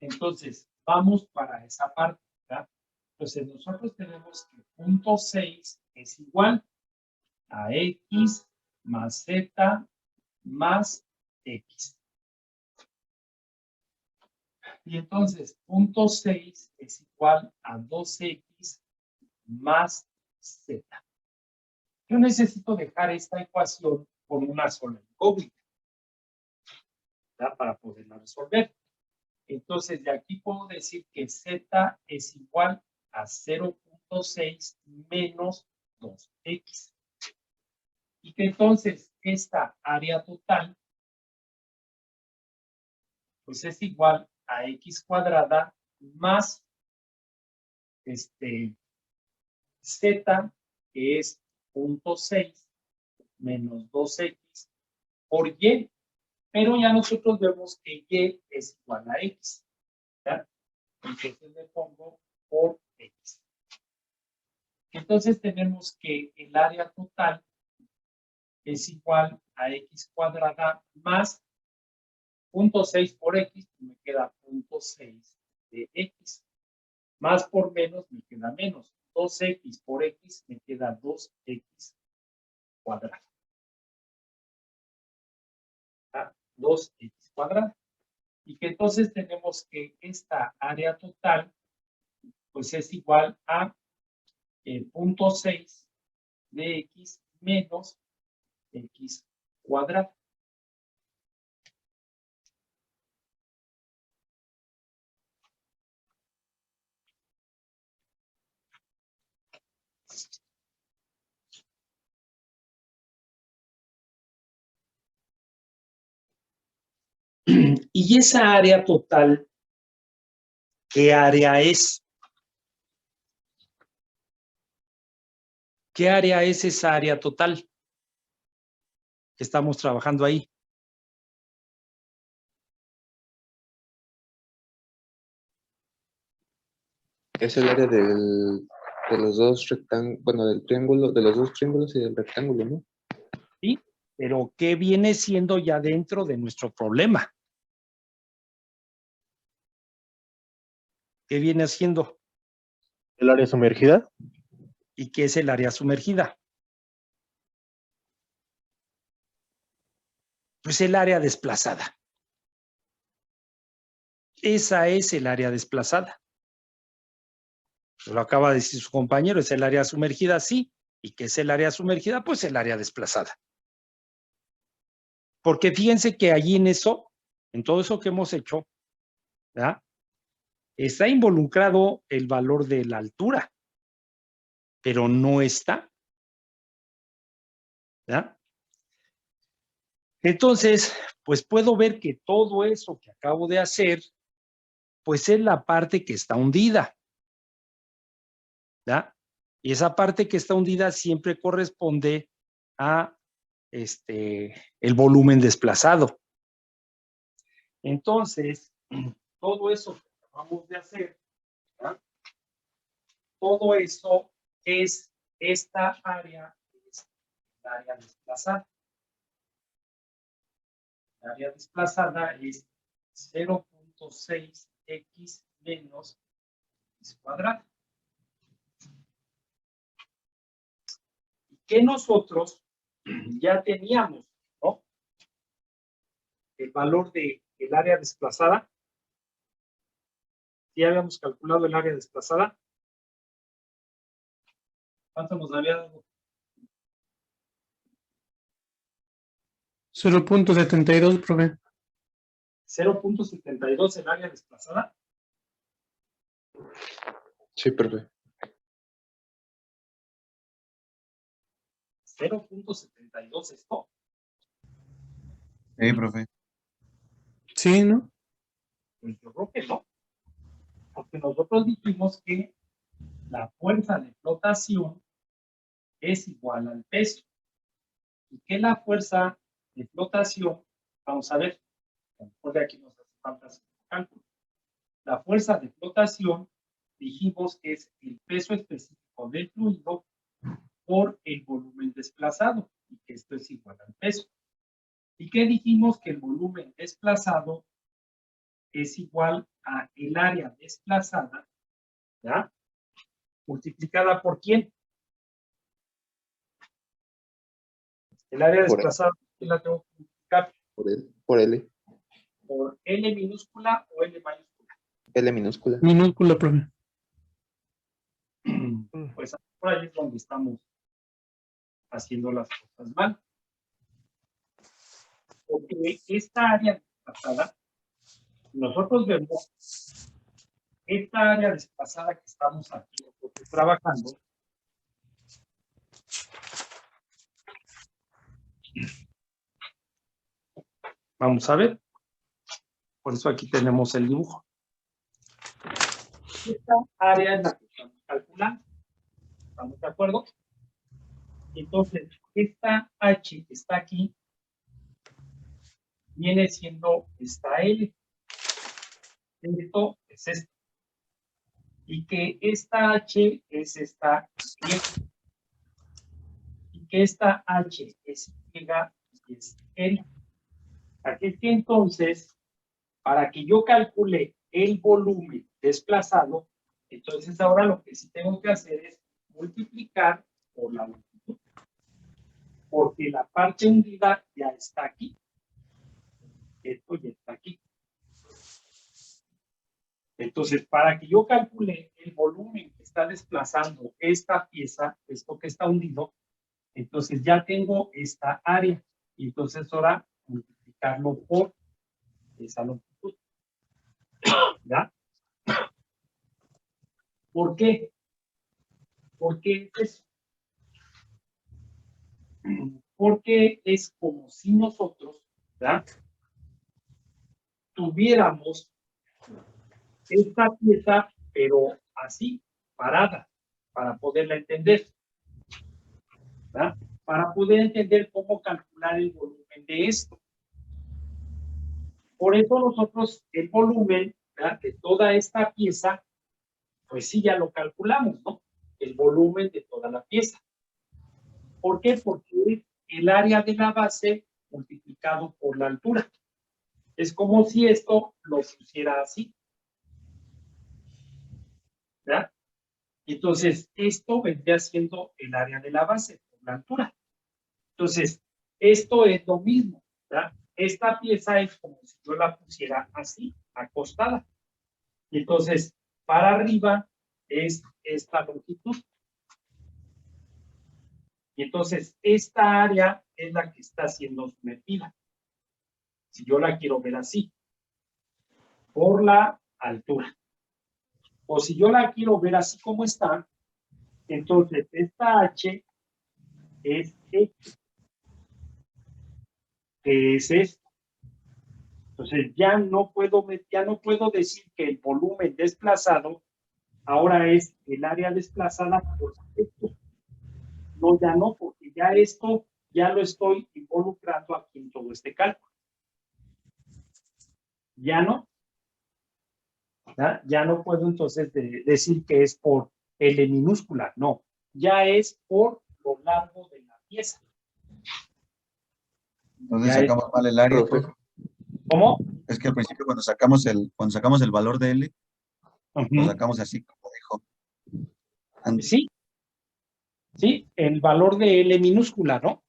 Entonces, vamos para esa parte, ¿verdad? Entonces, nosotros tenemos que 0.6 es igual a X más Z más X. Y entonces, 0.6 es igual a 2X más Z. Yo necesito dejar esta ecuación con una sola incógnita, ¿verdad? Para poderla resolver. Entonces, de aquí puedo decir que Z es igual a 0.6 menos 2X. Y que entonces esta área total pues es igual a X cuadrada más Z, que es 0.6 menos 2X por Y. Pero ya nosotros vemos que Y es igual a X, ¿verdad? Entonces le pongo por X. Entonces tenemos que el área total es igual a X cuadrada más 0.6 por X, me queda 0.6 de X. Más por menos me queda menos. 2X por X me queda 2X cuadrado. 2X cuadrado. Y que entonces tenemos que esta área total pues es igual a 0.6 de X menos X cuadrado. Y esa área total, ¿qué área es? ¿Qué área es esa área total que estamos trabajando ahí? Es el área de los dos rectángulos, bueno, del triángulo, de los dos triángulos y del rectángulo, ¿no? ¿Sí? Pero ¿qué viene siendo ya dentro de nuestro problema? ¿Qué viene haciendo? ¿El área sumergida? ¿Y qué es el área sumergida? Pues el área desplazada. Esa es el área desplazada. Lo acaba de decir su compañero, es el área sumergida, sí. ¿Y qué es el área sumergida? Pues el área desplazada. Porque fíjense que allí en eso, en todo eso que hemos hecho, ¿verdad? Está involucrado el valor de la altura, pero no está, ¿verdad? Entonces, pues puedo ver que todo eso que acabo de hacer, pues es la parte que está hundida, ¿verdad? Y esa parte que está hundida siempre corresponde a el volumen desplazado. Entonces, todo eso que acabamos de hacer, ¿verdad? Todo eso es esta área, es el área desplazada. El área desplazada es 0.6x menos x cuadrado. Y que nosotros ya teníamos, ¿no? El valor del área desplazada. Ya habíamos calculado el área desplazada. ¿Cuánto nos había dado? 0.72, profe. 0.72 el área desplazada. Sí, profe. 0.72 esto. Profe. Sí, ¿no? Pues yo creo que no. Porque nosotros dijimos que la fuerza de flotación es igual al peso. Y que la fuerza de flotación, vamos a ver, a lo mejor de aquí nos hace falta hacer un cálculo. La fuerza de flotación dijimos que es el peso específico del fluido por el volumen desplazado, y que esto es igual al peso. ¿Y qué dijimos? Que el volumen desplazado es igual a el área desplazada, ¿ya? Multiplicada por ¿quién? El área Por desplazada, ¿quién la tengo que multiplicar? Por L. ¿Por L minúscula o L mayúscula? L minúscula. Minúscula, profe. Pues por ahí es donde estamos haciendo las cosas mal. Porque esta área desplazada, nosotros vemos esta área desplazada que estamos aquí trabajando, vamos a ver, por eso aquí tenemos el dibujo. Esta área es la que estamos calculando, ¿estamos de acuerdo? Entonces, esta H que está aquí viene siendo esta L. Esto es esto. Y que esta H es esta Y. Y que esta H es Y y es L. Así es que entonces, para que yo calcule el volumen desplazado, entonces ahora lo que sí tengo que hacer es multiplicar por la longitud. Porque la parte hundida ya está aquí. Esto ya está aquí. Entonces, para que yo calcule el volumen que está desplazando esta pieza, esto que está hundido, entonces ya tengo esta área. Y entonces ahora multiplicarlo por esa longitud. ¿Ya? ¿Por qué? Porque porque es como si nosotros, ¿verdad?, tuviéramos esta pieza, pero así, parada, para poderla entender, ¿verdad? Para poder entender cómo calcular el volumen de esto. Por eso nosotros el volumen, ¿verdad?, de toda esta pieza, pues sí, ya lo calculamos, ¿no? El volumen de toda la pieza. ¿Por qué? Porque es el área de la base multiplicado por la altura. Es como si esto lo pusiera así. ¿Verdad? Entonces, esto vendría siendo el área de la base por la altura. Entonces, esto es lo mismo, ¿verdad? Esta pieza es como si yo la pusiera así, acostada. Y entonces, para arriba es esta longitud. Y entonces, esta área es la que está siendo sometida. Si yo la quiero ver así, por la altura. O si yo la quiero ver así como está, entonces esta H es X, que es esto. Entonces ya no puedo decir que el volumen desplazado ahora es el área desplazada por esto. No, ya no, porque ya esto ya lo estoy involucrando aquí en todo este cálculo. Ya no. Ya no puedo entonces decir que es por L minúscula, no. Ya es por lo largo de la pieza. Entonces Ya sacamos mal el área. Profe. ¿Cómo? Es que al principio cuando sacamos el valor de L, lo sacamos así como dijo. Sí, sí, el valor de L minúscula, ¿no?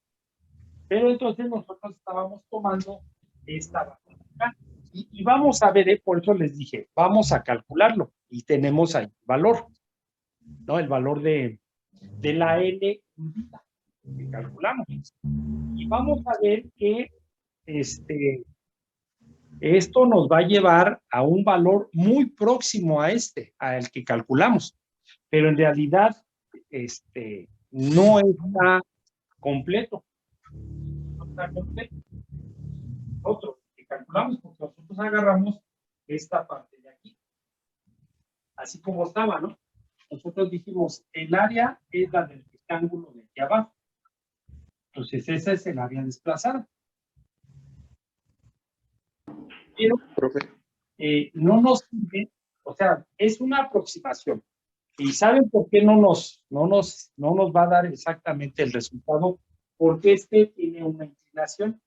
Pero entonces nosotros estábamos tomando esta base acá. Y vamos a ver, por eso les dije, vamos a calcularlo. Y tenemos ahí el valor, ¿no? El valor de la L hundida que calculamos. Y vamos a ver que esto nos va a llevar a un valor muy próximo a al que calculamos. Pero en realidad, no está completo. No está completo. Otro que calculamos, porque nosotros agarramos esta parte de aquí. Así como estaba, ¿no? Nosotros dijimos, el área es la del rectángulo de aquí abajo. Entonces, esa es el área desplazada. Pero Profe. no nos sirve, o sea, es una aproximación. ¿Y saben por qué no nos va a dar exactamente el resultado? Porque este tiene una inclinación.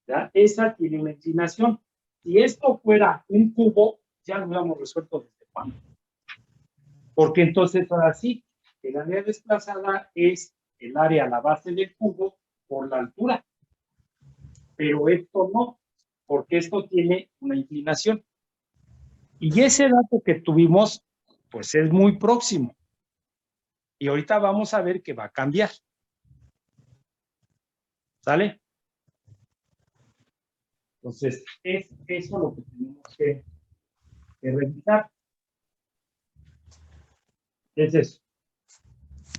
¿Ya? Esa tiene una inclinación. Si esto fuera un cubo, ya lo hubiéramos resuelto desde cuándo. Porque entonces ahora sí, el área desplazada es el área a la base del cubo por la altura. Pero esto no, porque esto tiene una inclinación. Y ese dato que tuvimos, pues es muy próximo. Y ahorita vamos a ver que va a cambiar. ¿Sale? Entonces, es eso lo que tenemos que revisar. Es eso.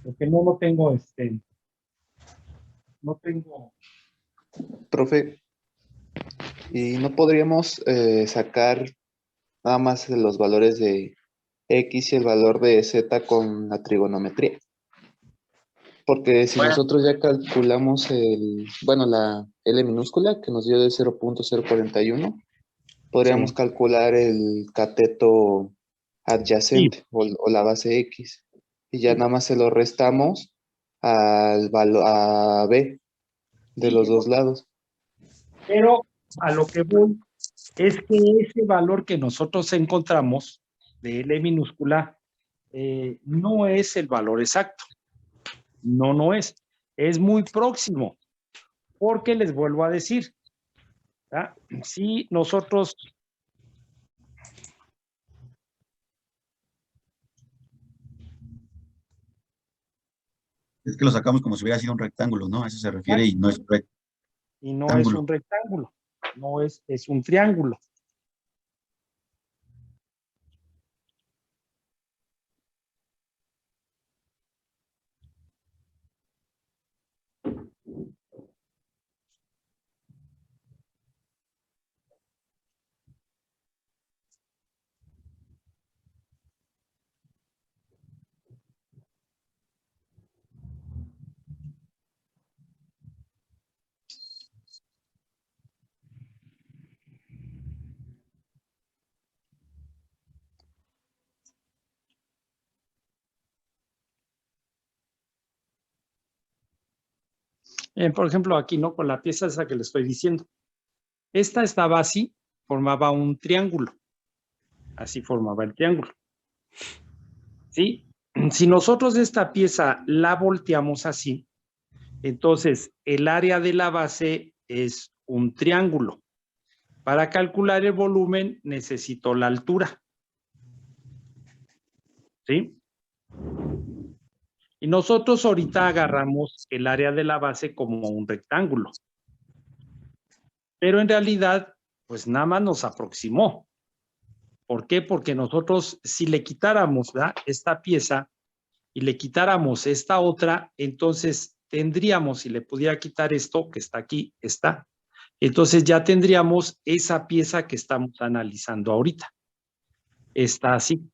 Porque no lo tengo, no tengo. Profe, ¿y no podríamos sacar nada más los valores de X y el valor de Z con la trigonometría? Porque si Bueno. nosotros ya calculamos la L minúscula que nos dio de 0.041, podríamos Sí. calcular el cateto adyacente o la base X. Y ya Sí. nada más se lo restamos a B de Sí, los dos lados. pero a lo que voy es que ese valor que nosotros encontramos de L minúscula no es el valor exacto. No es. Es muy próximo. Porque les vuelvo a decir, ¿verdad? Si nosotros Es que lo sacamos como si hubiera sido un rectángulo, ¿no? A eso se refiere y no es un y no es rectángulo. un rectángulo, no es un triángulo. Por ejemplo, aquí, ¿no? Con la pieza esa que le estoy diciendo. Esta estaba así, formaba un triángulo. Así formaba el triángulo. ¿Sí? Si nosotros esta pieza la volteamos así, entonces el área de la base es un triángulo. Para calcular el volumen necesito la altura. ¿Sí? Y nosotros ahorita agarramos el área de la base como un rectángulo. Pero en realidad, pues nada más nos aproximó. ¿Por qué? Porque nosotros, si le quitáramos, ¿verdad?, esta pieza y le quitáramos esta otra, entonces tendríamos, si le pudiera quitar esto que está aquí, entonces ya tendríamos esa pieza que estamos analizando ahorita. Está así.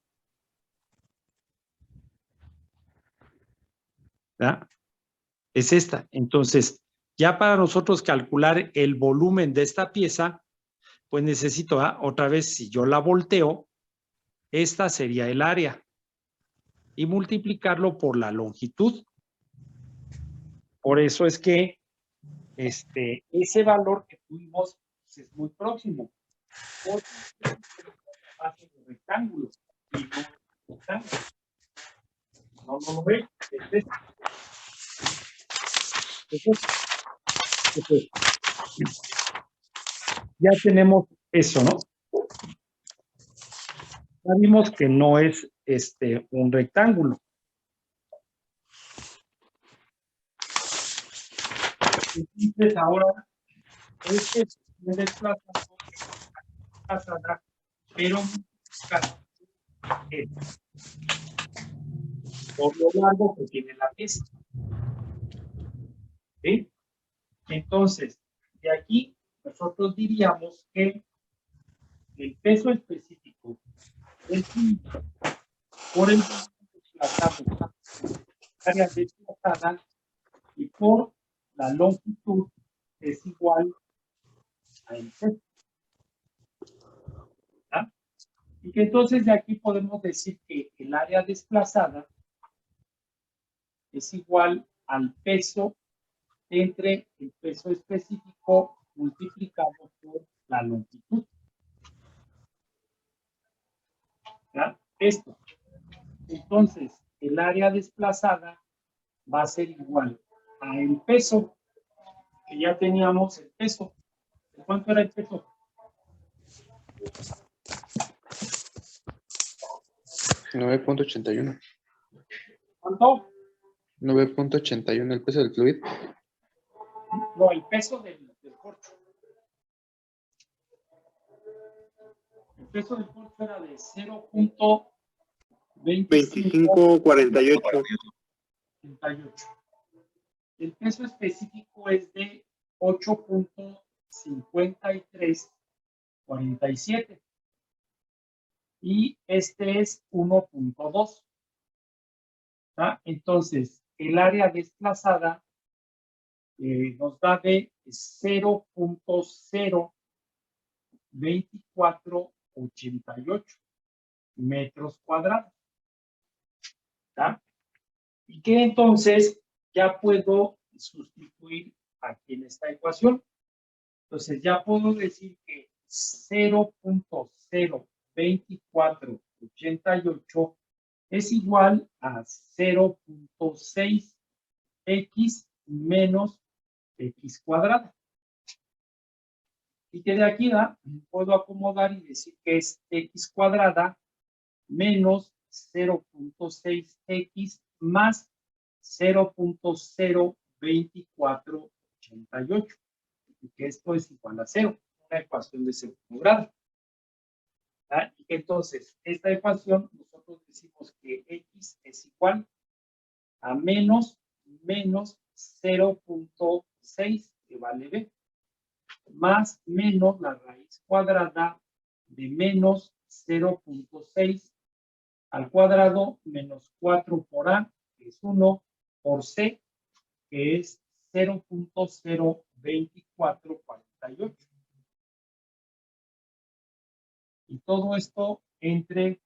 ¿Verdad? Es esta. Entonces, ya para nosotros calcular el volumen de esta pieza, pues necesito, otra vez, si yo la volteo, esta sería el área y multiplicarlo por la longitud. Por eso es que ese valor que tuvimos pues, es muy próximo. Porque es la base de rectángulo y no rectángulo. No lo ve. Ya tenemos eso, ¿no? Ya vimos que no es un rectángulo. Entonces ahora es desplazado, pero por lo largo que tiene la pieza. ¿Sí? Entonces, de aquí nosotros diríamos que el peso específico es por el desplazado, área desplazada, y por la longitud es igual a el peso. ¿Ah? Y que entonces de aquí podemos decir que el área desplazada es igual al peso entre el peso específico multiplicado por la longitud. ¿Ya? Esto. Entonces, el área desplazada va a ser igual a el peso, que ya teníamos el peso. ¿Cuánto era el peso? 9.81. ¿Cuánto? 9.81 el peso del fluido. No, el peso del corcho. El peso del corcho era de 25.48. El peso específico es de 8.5347. Y este es 1.2. Entonces, el área desplazada nos da de 0.02488 metros cuadrados. ¿Tá? Y que entonces ya puedo sustituir aquí en esta ecuación. Entonces ya puedo decir que 0.02488 es igual a 0.6x menos x cuadrado. Y que de aquí puedo acomodar y decir que es x cuadrada menos 0.6x más 0.02488. Y que esto es igual a 0, una ecuación de segundo grado. Y que entonces, esta ecuación, nosotros decimos que x es igual a menos 0.6, que vale b, más menos la raíz cuadrada de menos 0.6 al cuadrado menos 4 por a, que es 1, por c, que es 0.02448. Y todo esto entre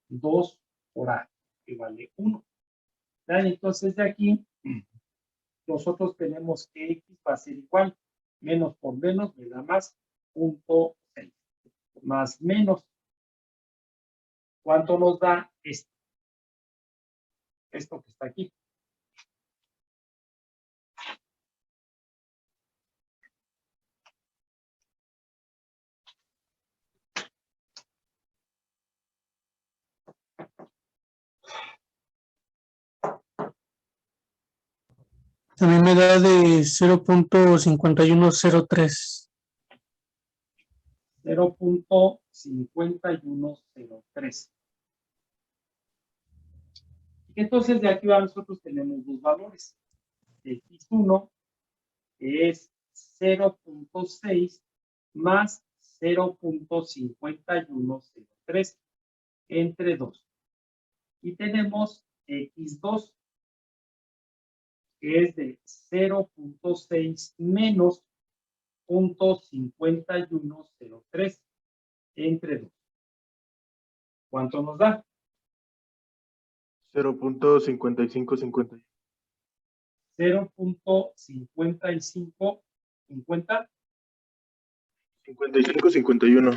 2 por a, que vale 1. Entonces de aquí, nosotros tenemos que x va a ser igual, menos por menos me da más, 0.6, más menos. ¿Cuánto nos da esto? Esto que está aquí. A mí me da de 0.5103. 0.5103. Entonces de aquí nosotros tenemos dos valores. X1 es 0.6 más 0.5103 entre 2. Y tenemos X2, que es de 0.6 menos 0.5103 entre 2. ¿Cuánto nos da? 0.5551. 0.5550. 5551.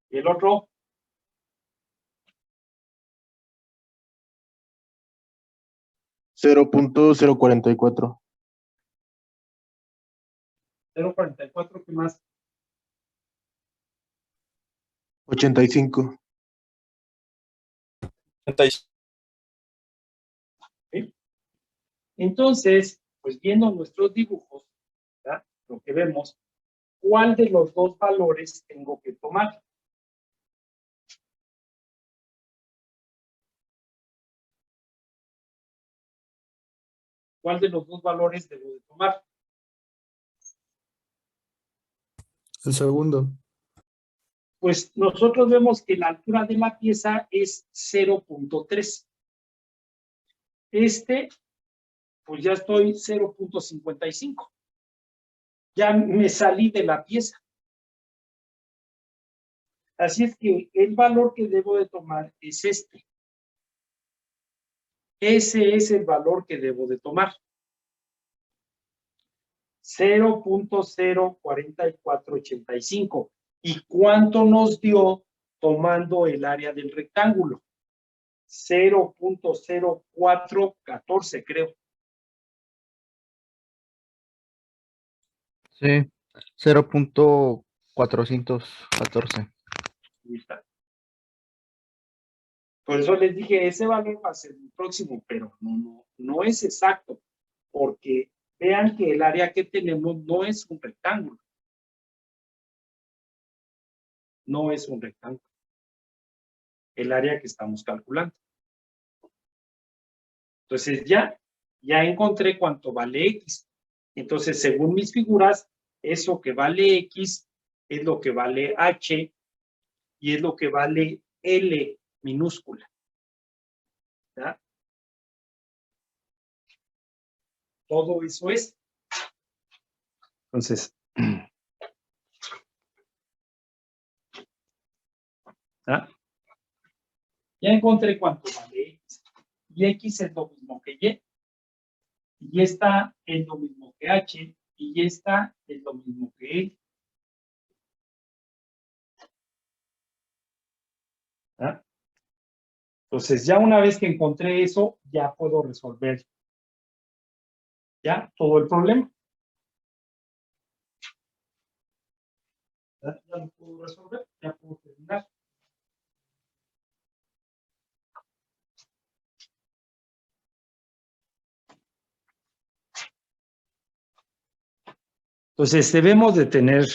Y el otro, 0.044. 0.44, ¿qué más? 85. ¿Sí? Entonces, pues viendo nuestros dibujos, ¿verdad? Lo que vemos, ¿cuál de los dos valores tengo que tomar? ¿Cuál de los dos valores debo de tomar? El segundo. Pues nosotros vemos que la altura de la pieza es 0.3. Pues ya estoy 0.55. ya me salí de la pieza. Así es que el valor que debo de tomar es este. Ese es el valor que debo de tomar. 0.04485. ¿Y cuánto nos dio tomando el área del rectángulo? 0.0414, creo. Sí, 0.414. Ahí está. Por eso les dije, ese valor va a ser el próximo, pero no es exacto, porque vean que el área que tenemos no es un rectángulo. No es un rectángulo. El área que estamos calculando. Entonces ya encontré cuánto vale X. Entonces, según mis figuras, eso que vale X es lo que vale H y es lo que vale L minúscula. ¿Ya? Todo eso es. Entonces, ¿ya? Ya encontré cuánto vale X. Y X es lo mismo que Y. Y esta es lo mismo que H. Y esta es lo mismo que L. ¿Ya? Entonces, ya una vez que encontré eso, ya puedo resolver ya todo el problema. Ya lo puedo resolver, ya puedo terminar. Entonces, debemos de tener,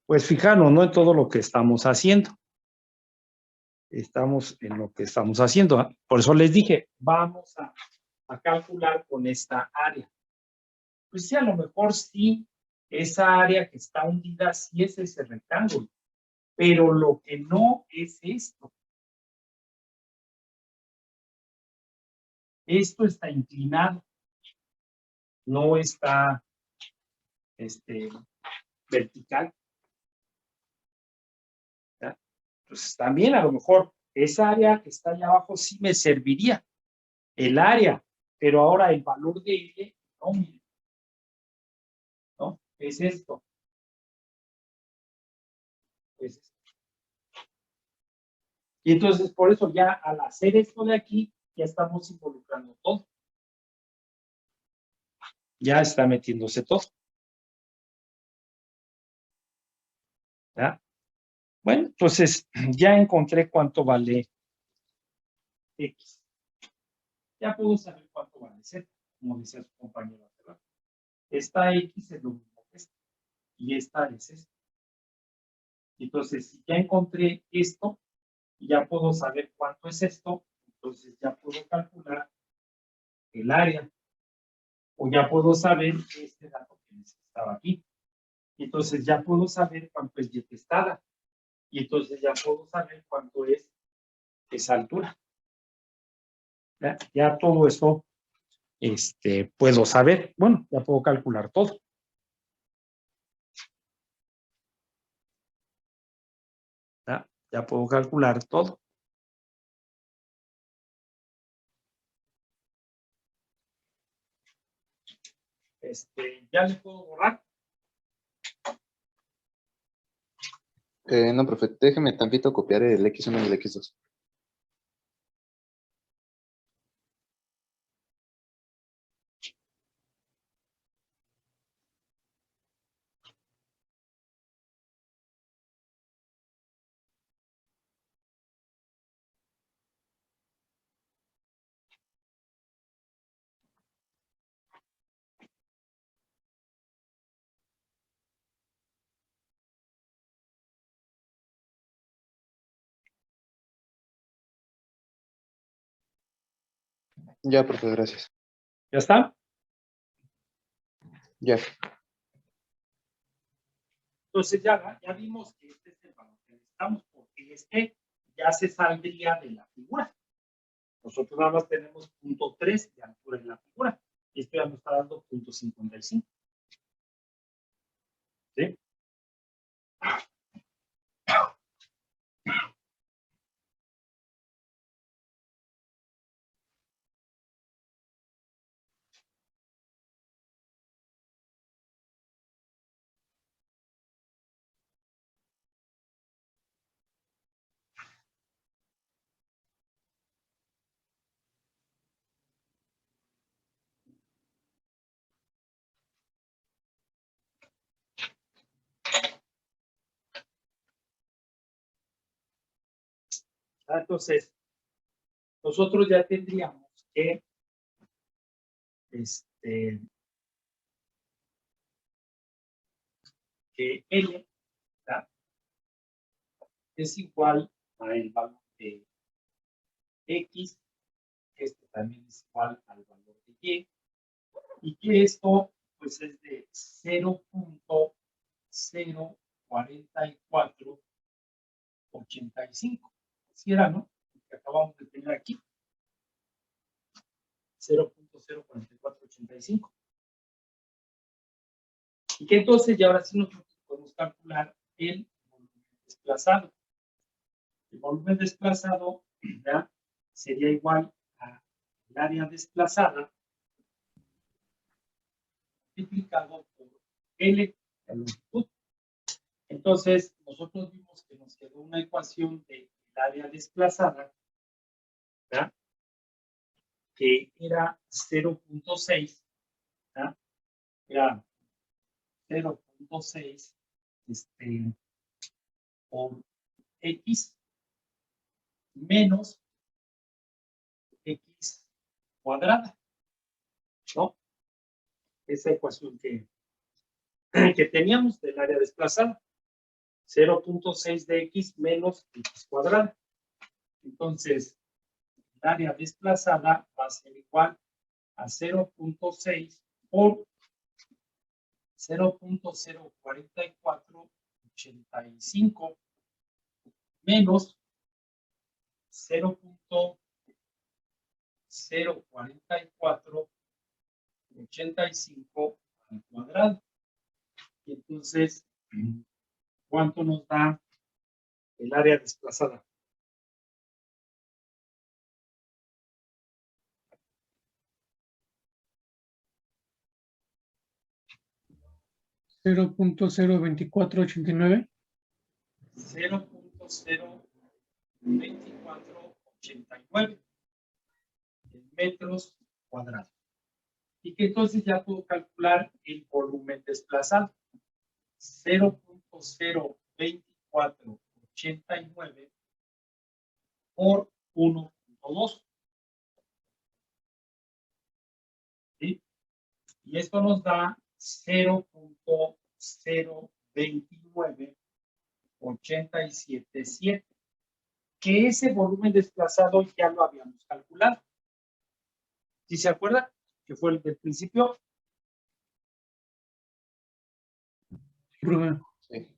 pues fijarnos, ¿no? En todo lo que estamos haciendo. Estamos en lo que estamos haciendo. ¿Eh? Por eso les dije, vamos a calcular con esta área. Pues sí, a lo mejor sí, esa área que está hundida sí es ese rectángulo, pero lo que no es esto. Esto está inclinado, no está vertical. ¿Ya? Entonces también a lo mejor esa área que está allá abajo sí me serviría, el área, pero ahora el valor de L, no, miren, ¿no? Es esto. Es esto. Y entonces por eso ya al hacer esto de aquí, ya estamos involucrando todo. Ya está metiéndose todo. ¿Ya? Bueno, entonces ya encontré cuánto vale X. Ya puedo saber cuánto vale Z, como decía su compañero. ¿Verdad? Esta X es lo mismo que esta. Y esta es esta. Entonces, si ya encontré esto, ya puedo saber cuánto es esto, entonces ya puedo calcular el área. O ya puedo saber este dato que necesitaba aquí. Entonces ya puedo saber cuánto es Y testada. Y entonces ya puedo saber cuánto es esa altura. Ya todo eso puedo saber. Bueno, ya puedo calcular todo. Ya puedo calcular todo. Ya le puedo borrar. No, profe, déjeme tantito copiar el X1 y el X2. Ya, profe, gracias. ¿Ya está? Ya. Entonces ya vimos que este es el valor que necesitamos, porque ya se saldría de la figura. Nosotros nada más tenemos 0.3 de altura en la figura. Y esto ya nos está dando 0.55. Entonces, nosotros ya tendríamos que que L, ¿verdad?, es igual a el valor de X, este también es igual al valor de Y que esto pues es de 0.04485. Así era, ¿no? Lo que acabamos de tener aquí. 0.04485. Y que entonces ya ahora sí nosotros podemos calcular el volumen desplazado. El volumen desplazado, ¿verdad?, sería igual al área desplazada multiplicado por L, la longitud. Entonces, nosotros vimos que nos quedó una ecuación del área desplazada, ¿verdad?, que era 0.6, ¿verdad?, era 0.6 por X menos X cuadrada, ¿no? Esa ecuación que teníamos del área desplazada, 0.6 de X menos X cuadrada. Entonces, el área desplazada va a ser igual a 0.6 por 0.04485 menos 0.04485 al cuadrado. Y entonces, ¿cuánto nos da el área desplazada? $0.02489. 0.02489 metros cuadrados. Y que entonces ya puedo calcular el volumen desplazado. 0.02489 por 1.2. ¿Sí? Y esto nos da 0.02987.7, que ese volumen desplazado ya lo habíamos calculado. ¿Sí se acuerdan? Que fue el del principio. Sí.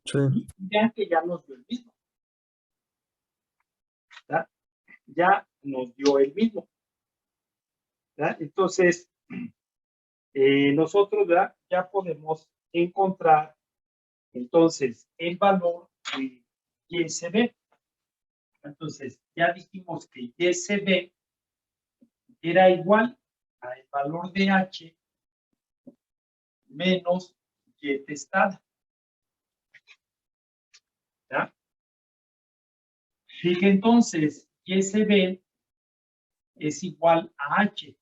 Sí. Ya que ya nos dio el mismo. ¿Verdad? Ya nos dio el mismo. ¿Verdad? Entonces, nosotros, ¿verdad?, ya podemos encontrar entonces el valor de YSB. Entonces, ya dijimos que YSB era igual al valor de H menos Y testada. ¿Ya? Fíjense entonces, YSB es igual a H.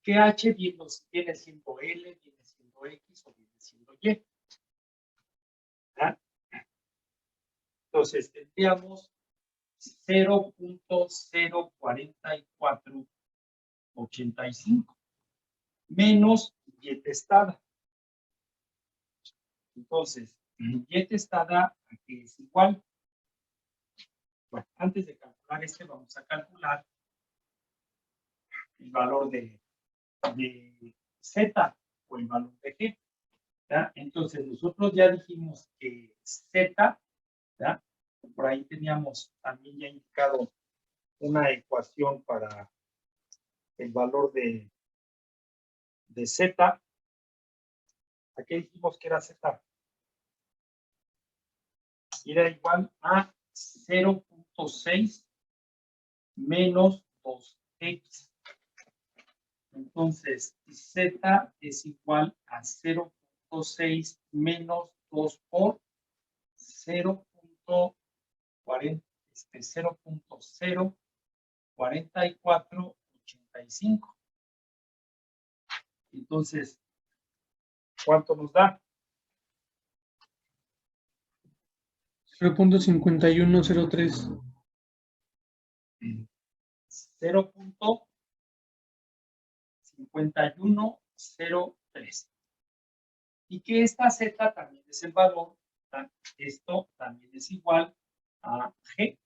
Que H viene siendo L, viene siendo X o viene siendo Y. ¿Ya? Entonces, tendríamos 0.04485 menos Y testada. Entonces, Y testada aquí es igual. Bueno, antes de calcular vamos a calcular el valor de Z o el valor de G. ¿Ya? Entonces, nosotros ya dijimos que Z, ¿ya?, por ahí teníamos también ya indicado una ecuación para el valor de Z. Aquí dijimos que era Z. Era igual a 0.6 menos 2X. Entonces, Z es igual a 0.6 menos 2 por 0.04485. Entonces, ¿cuánto nos da? 0.5103. 0.5103. Y que esta Z también es el valor, esto también es igual a G.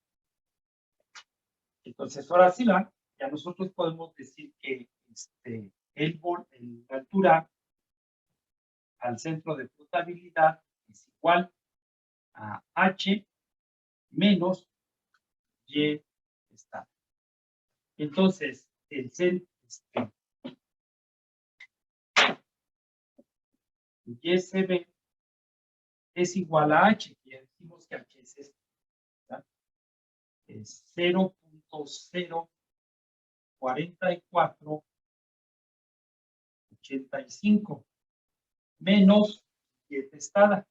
Entonces, ahora sí, ya nosotros podemos decir que la altura al centro de flotabilidad es igual a H menos Y estándar. Entonces, el YSB es igual a H, ya decimos que H es esto, ¿verdad? Es 0.04485 menos Y testada.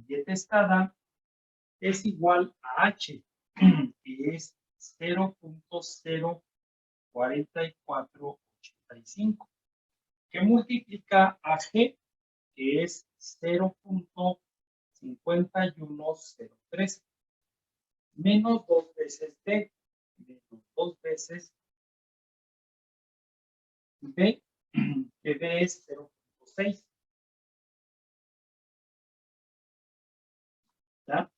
Y testada es igual a H, que es 0.04485, que multiplica a G, que es 0.5103, menos 2 veces D, menos 2 veces B, que B es 0.6. ¿Ya?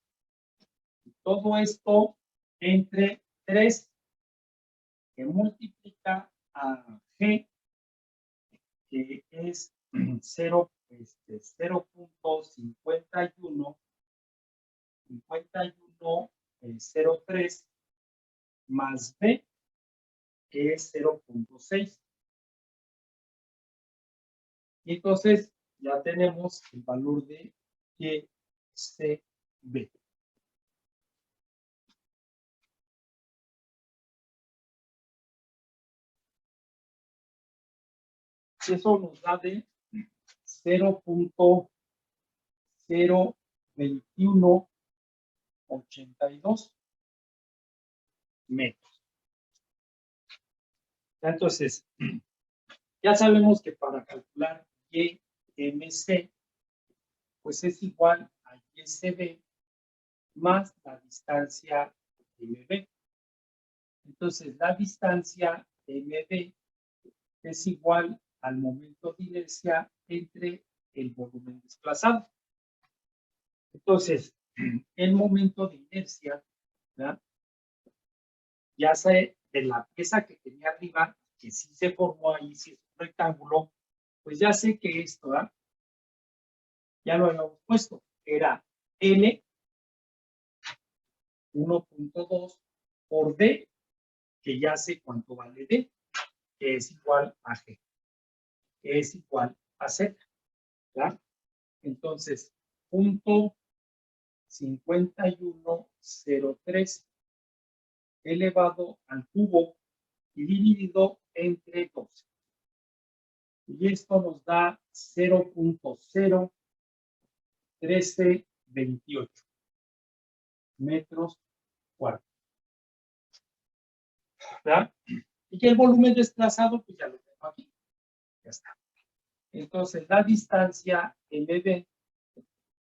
Todo esto entre 3, que multiplica a G, que es 0.5103 más B, que es 0.6. Y entonces ya tenemos el valor de YCB. Eso nos da de 0.02182 metros. Entonces, ya sabemos que para calcular YMC, pues es igual a YCB más la distancia MB. Entonces, la distancia MB es igual al momento de inercia entre el volumen desplazado. Entonces, el momento de inercia, ¿verdad? Ya sé de la pieza que tenía arriba, que sí se formó ahí, si es un rectángulo, pues ya sé que esto, ¿verdad? Ya lo habíamos puesto, era L 1.2 por D, que ya sé cuánto vale D, que es igual a G, que es igual a Z, ¿verdad? Entonces, punto 5103 elevado al cubo y dividido entre 12. Y esto nos da 0.01328 metros cuadrados. ¿Verdad? Y que el volumen desplazado, pues ya lo tengo aquí. Ya está. Entonces, la distancia MB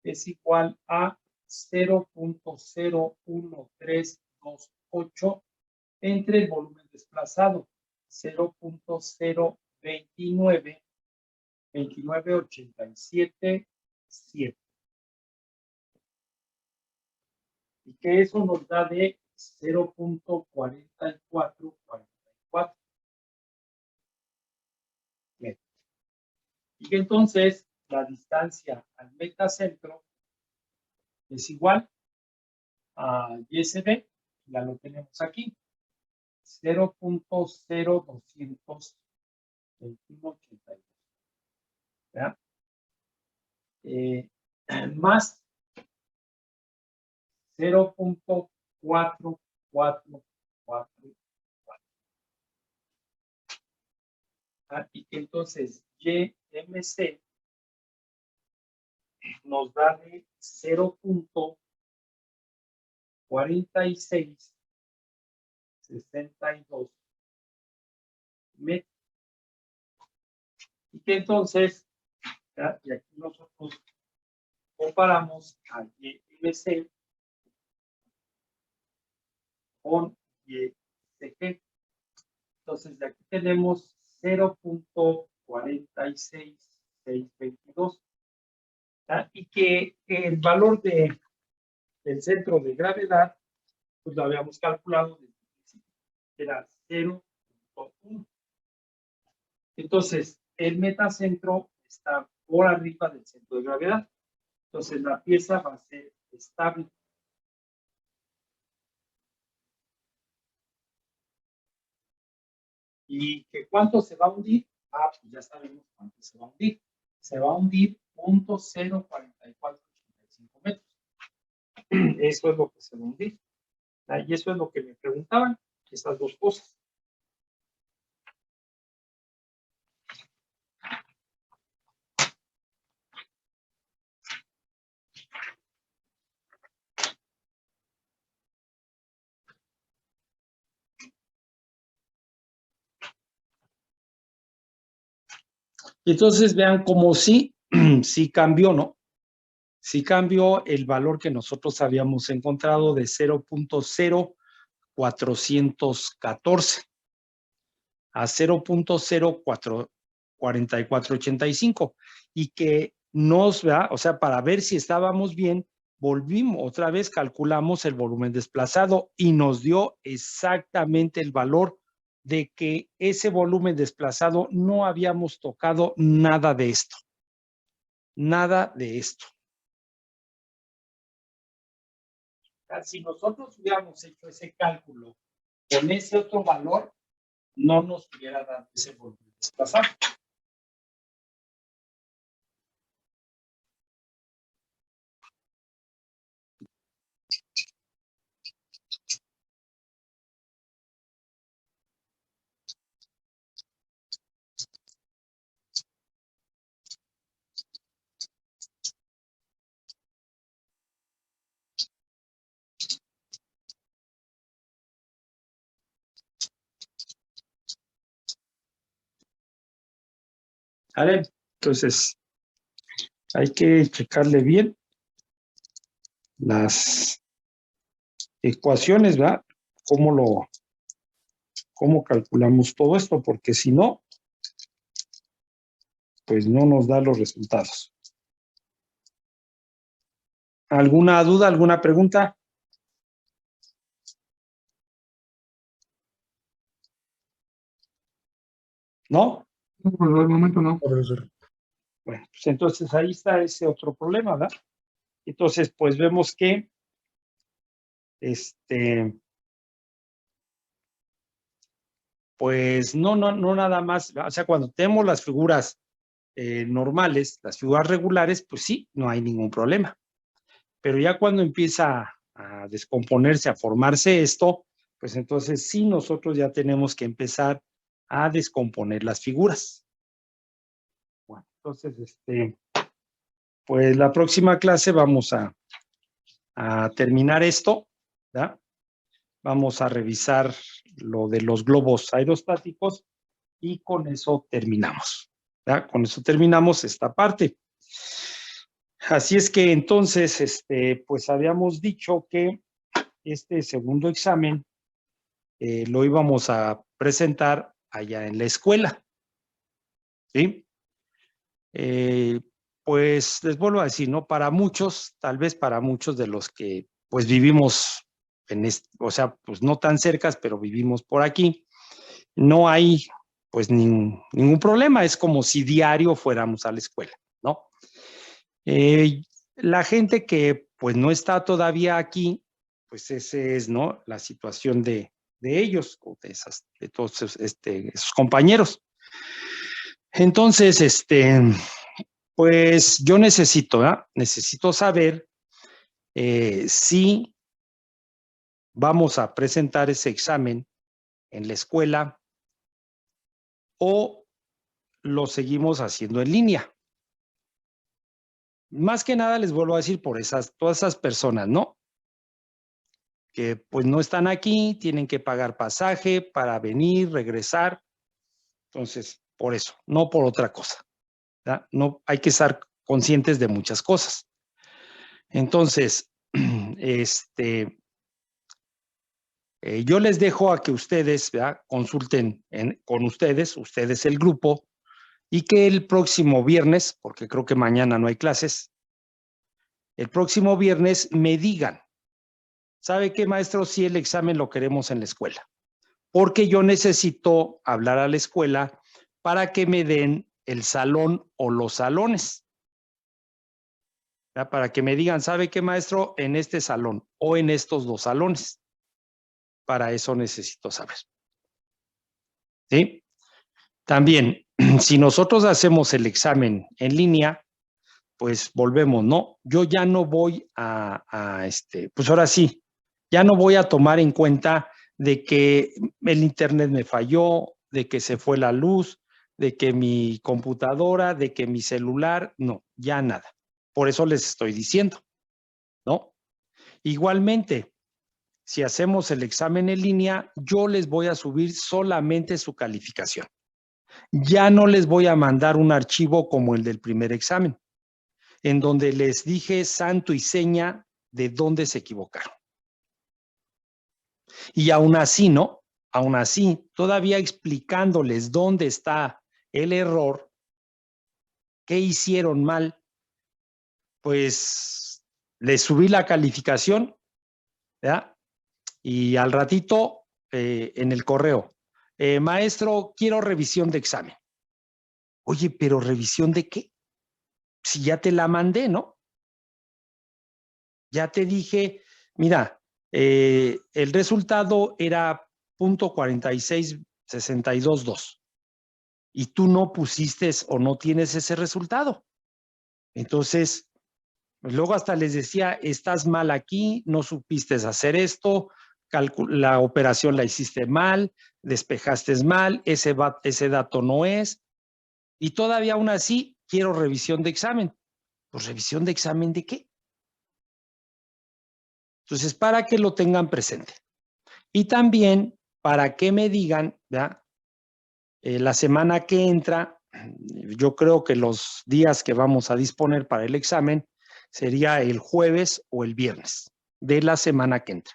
es igual a 0.01328 entre el volumen desplazado, 0.02987.7. Y que eso nos da de 0.4444. Y que entonces la distancia al metacentro es igual a YSB, ya lo tenemos aquí, 0.022182. ¿Ya? Más 0.4444. Y que entonces YMC nos da de 0.4662 metros. Y que entonces, ¿ya? Y aquí nosotros comparamos a YMC con y de G. Entonces, de aquí tenemos 0.46622. Y que el valor del centro de gravedad, pues lo habíamos calculado desde el principio, era 0.1. Entonces, el metacentro está por arriba del centro de gravedad. Entonces, la pieza va a ser estable. ¿Y que cuánto se va a hundir? Pues ya sabemos cuánto se va a hundir. Se va a hundir 0.04485 metros. Eso es lo que se va a hundir. Y eso es lo que me preguntaban, estas dos cosas. Entonces vean como sí cambió, ¿no? Sí cambió el valor que nosotros habíamos encontrado de 0.0414 a 0.044485 y que nos vea, o sea, para ver si estábamos bien, volvimos otra vez, calculamos el volumen desplazado y nos dio exactamente el valor de que ese volumen desplazado no habíamos tocado nada de esto. Nada de esto. Si nosotros hubiéramos hecho ese cálculo con ese otro valor, no nos hubiera dado ese volumen desplazado. ¿Vale? Entonces, hay que checarle bien las ecuaciones, ¿verdad? ¿Cómo calculamos todo esto? Porque si no, pues no nos da los resultados. ¿Alguna duda, alguna pregunta? ¿No? Por el momento no. Bueno, pues entonces ahí está ese otro problema, ¿verdad? Entonces, pues vemos que pues no nada más, o sea, cuando tenemos las figuras normales, las figuras regulares, pues sí, no hay ningún problema. Pero ya cuando empieza a descomponerse, a formarse esto, pues entonces sí nosotros ya tenemos que empezar a descomponer las figuras. Bueno, entonces, pues la próxima clase vamos a terminar esto, ¿verdad? Vamos a revisar lo de los globos aerostáticos y con eso terminamos, ¿verdad? Con eso terminamos esta parte. Así es que entonces, pues habíamos dicho que este segundo examen lo íbamos a presentar allá en la escuela, ¿sí? Pues les vuelvo a decir, ¿no? Para muchos, tal vez para muchos de los que pues vivimos o sea, pues no tan cercas, pero vivimos por aquí, no hay pues ningún problema, es como si diario fuéramos a la escuela, ¿no? La gente que pues no está todavía aquí, pues esa es, ¿no? La situación de ellos, o de todos esos compañeros. Entonces, pues yo necesito, ¿verdad? Necesito saber si vamos a presentar ese examen en la escuela o lo seguimos haciendo en línea. Más que nada les vuelvo a decir por todas esas personas, ¿no? Que pues no están aquí, tienen que pagar pasaje para venir, regresar. Entonces, por eso, no por otra cosa, ¿verdad? No hay que estar conscientes de muchas cosas. Entonces, Yo les dejo a que ustedes, ¿verdad?, consulten con ustedes el grupo, y que el próximo viernes, porque creo que mañana no hay clases, el próximo viernes me digan, ¿sabe qué, maestro? Si el examen lo queremos en la escuela, porque yo necesito hablar a la escuela para que me den el salón o los salones. ¿Ya? Para que me digan, ¿sabe qué, maestro? En este salón o en estos 2 salones. Para eso necesito saber. ¿Sí? También, si nosotros hacemos el examen en línea, pues volvemos, ¿no? Yo ya no voy pues ahora sí, ya no voy a tomar en cuenta de que el internet me falló, de que se fue la luz, de que mi computadora, de que mi celular, no, ya nada. Por eso les estoy diciendo, ¿no? Igualmente, si hacemos el examen en línea, yo les voy a subir solamente su calificación. Ya no les voy a mandar un archivo como el del primer examen, en donde les dije santo y seña de dónde se equivocaron. Y aún así, ¿no? Aún así, todavía explicándoles dónde está el error, qué hicieron mal, pues les subí la calificación, ¿verdad? Y al ratito en el correo, maestro, quiero revisión de examen. Oye, pero ¿revisión de qué? Si ya te la mandé, ¿no? Ya te dije, mira, el resultado era .46622 y tú no pusiste o no tienes ese resultado. Entonces, luego hasta les decía, estás mal aquí, no supiste hacer esto, la operación la hiciste mal, despejaste mal, ese dato no es, y todavía aún así quiero revisión de examen. Pues, ¿revisión de examen de qué? Entonces, para que lo tengan presente. Y también para que me digan, ¿ya? La semana que entra, yo creo que los días que vamos a disponer para el examen sería el jueves o el viernes de la semana que entra.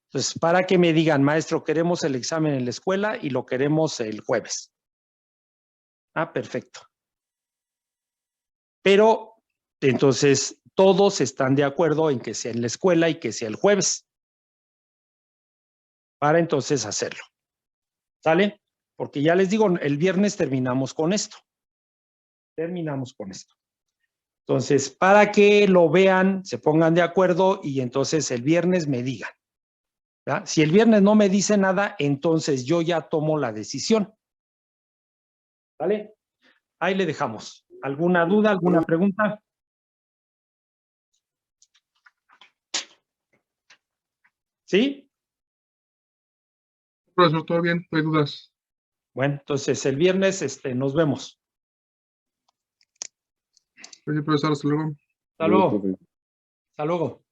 Entonces, para que me digan, maestro, queremos el examen en la escuela y lo queremos el jueves. Ah, perfecto. Pero, entonces, todos están de acuerdo en que sea en la escuela y que sea el jueves. Para entonces hacerlo. ¿Sale? Porque ya les digo, el viernes terminamos con esto. Entonces, para que lo vean, se pongan de acuerdo y entonces el viernes me digan. ¿Ya? Si el viernes no me dice nada, entonces yo ya tomo la decisión. ¿Vale? Ahí le dejamos. ¿Alguna duda, alguna pregunta? ¿Sí? Profesor, todo bien, no hay dudas. Bueno, entonces el viernes nos vemos. Gracias, profesor, hasta luego. Hasta luego. Hasta luego.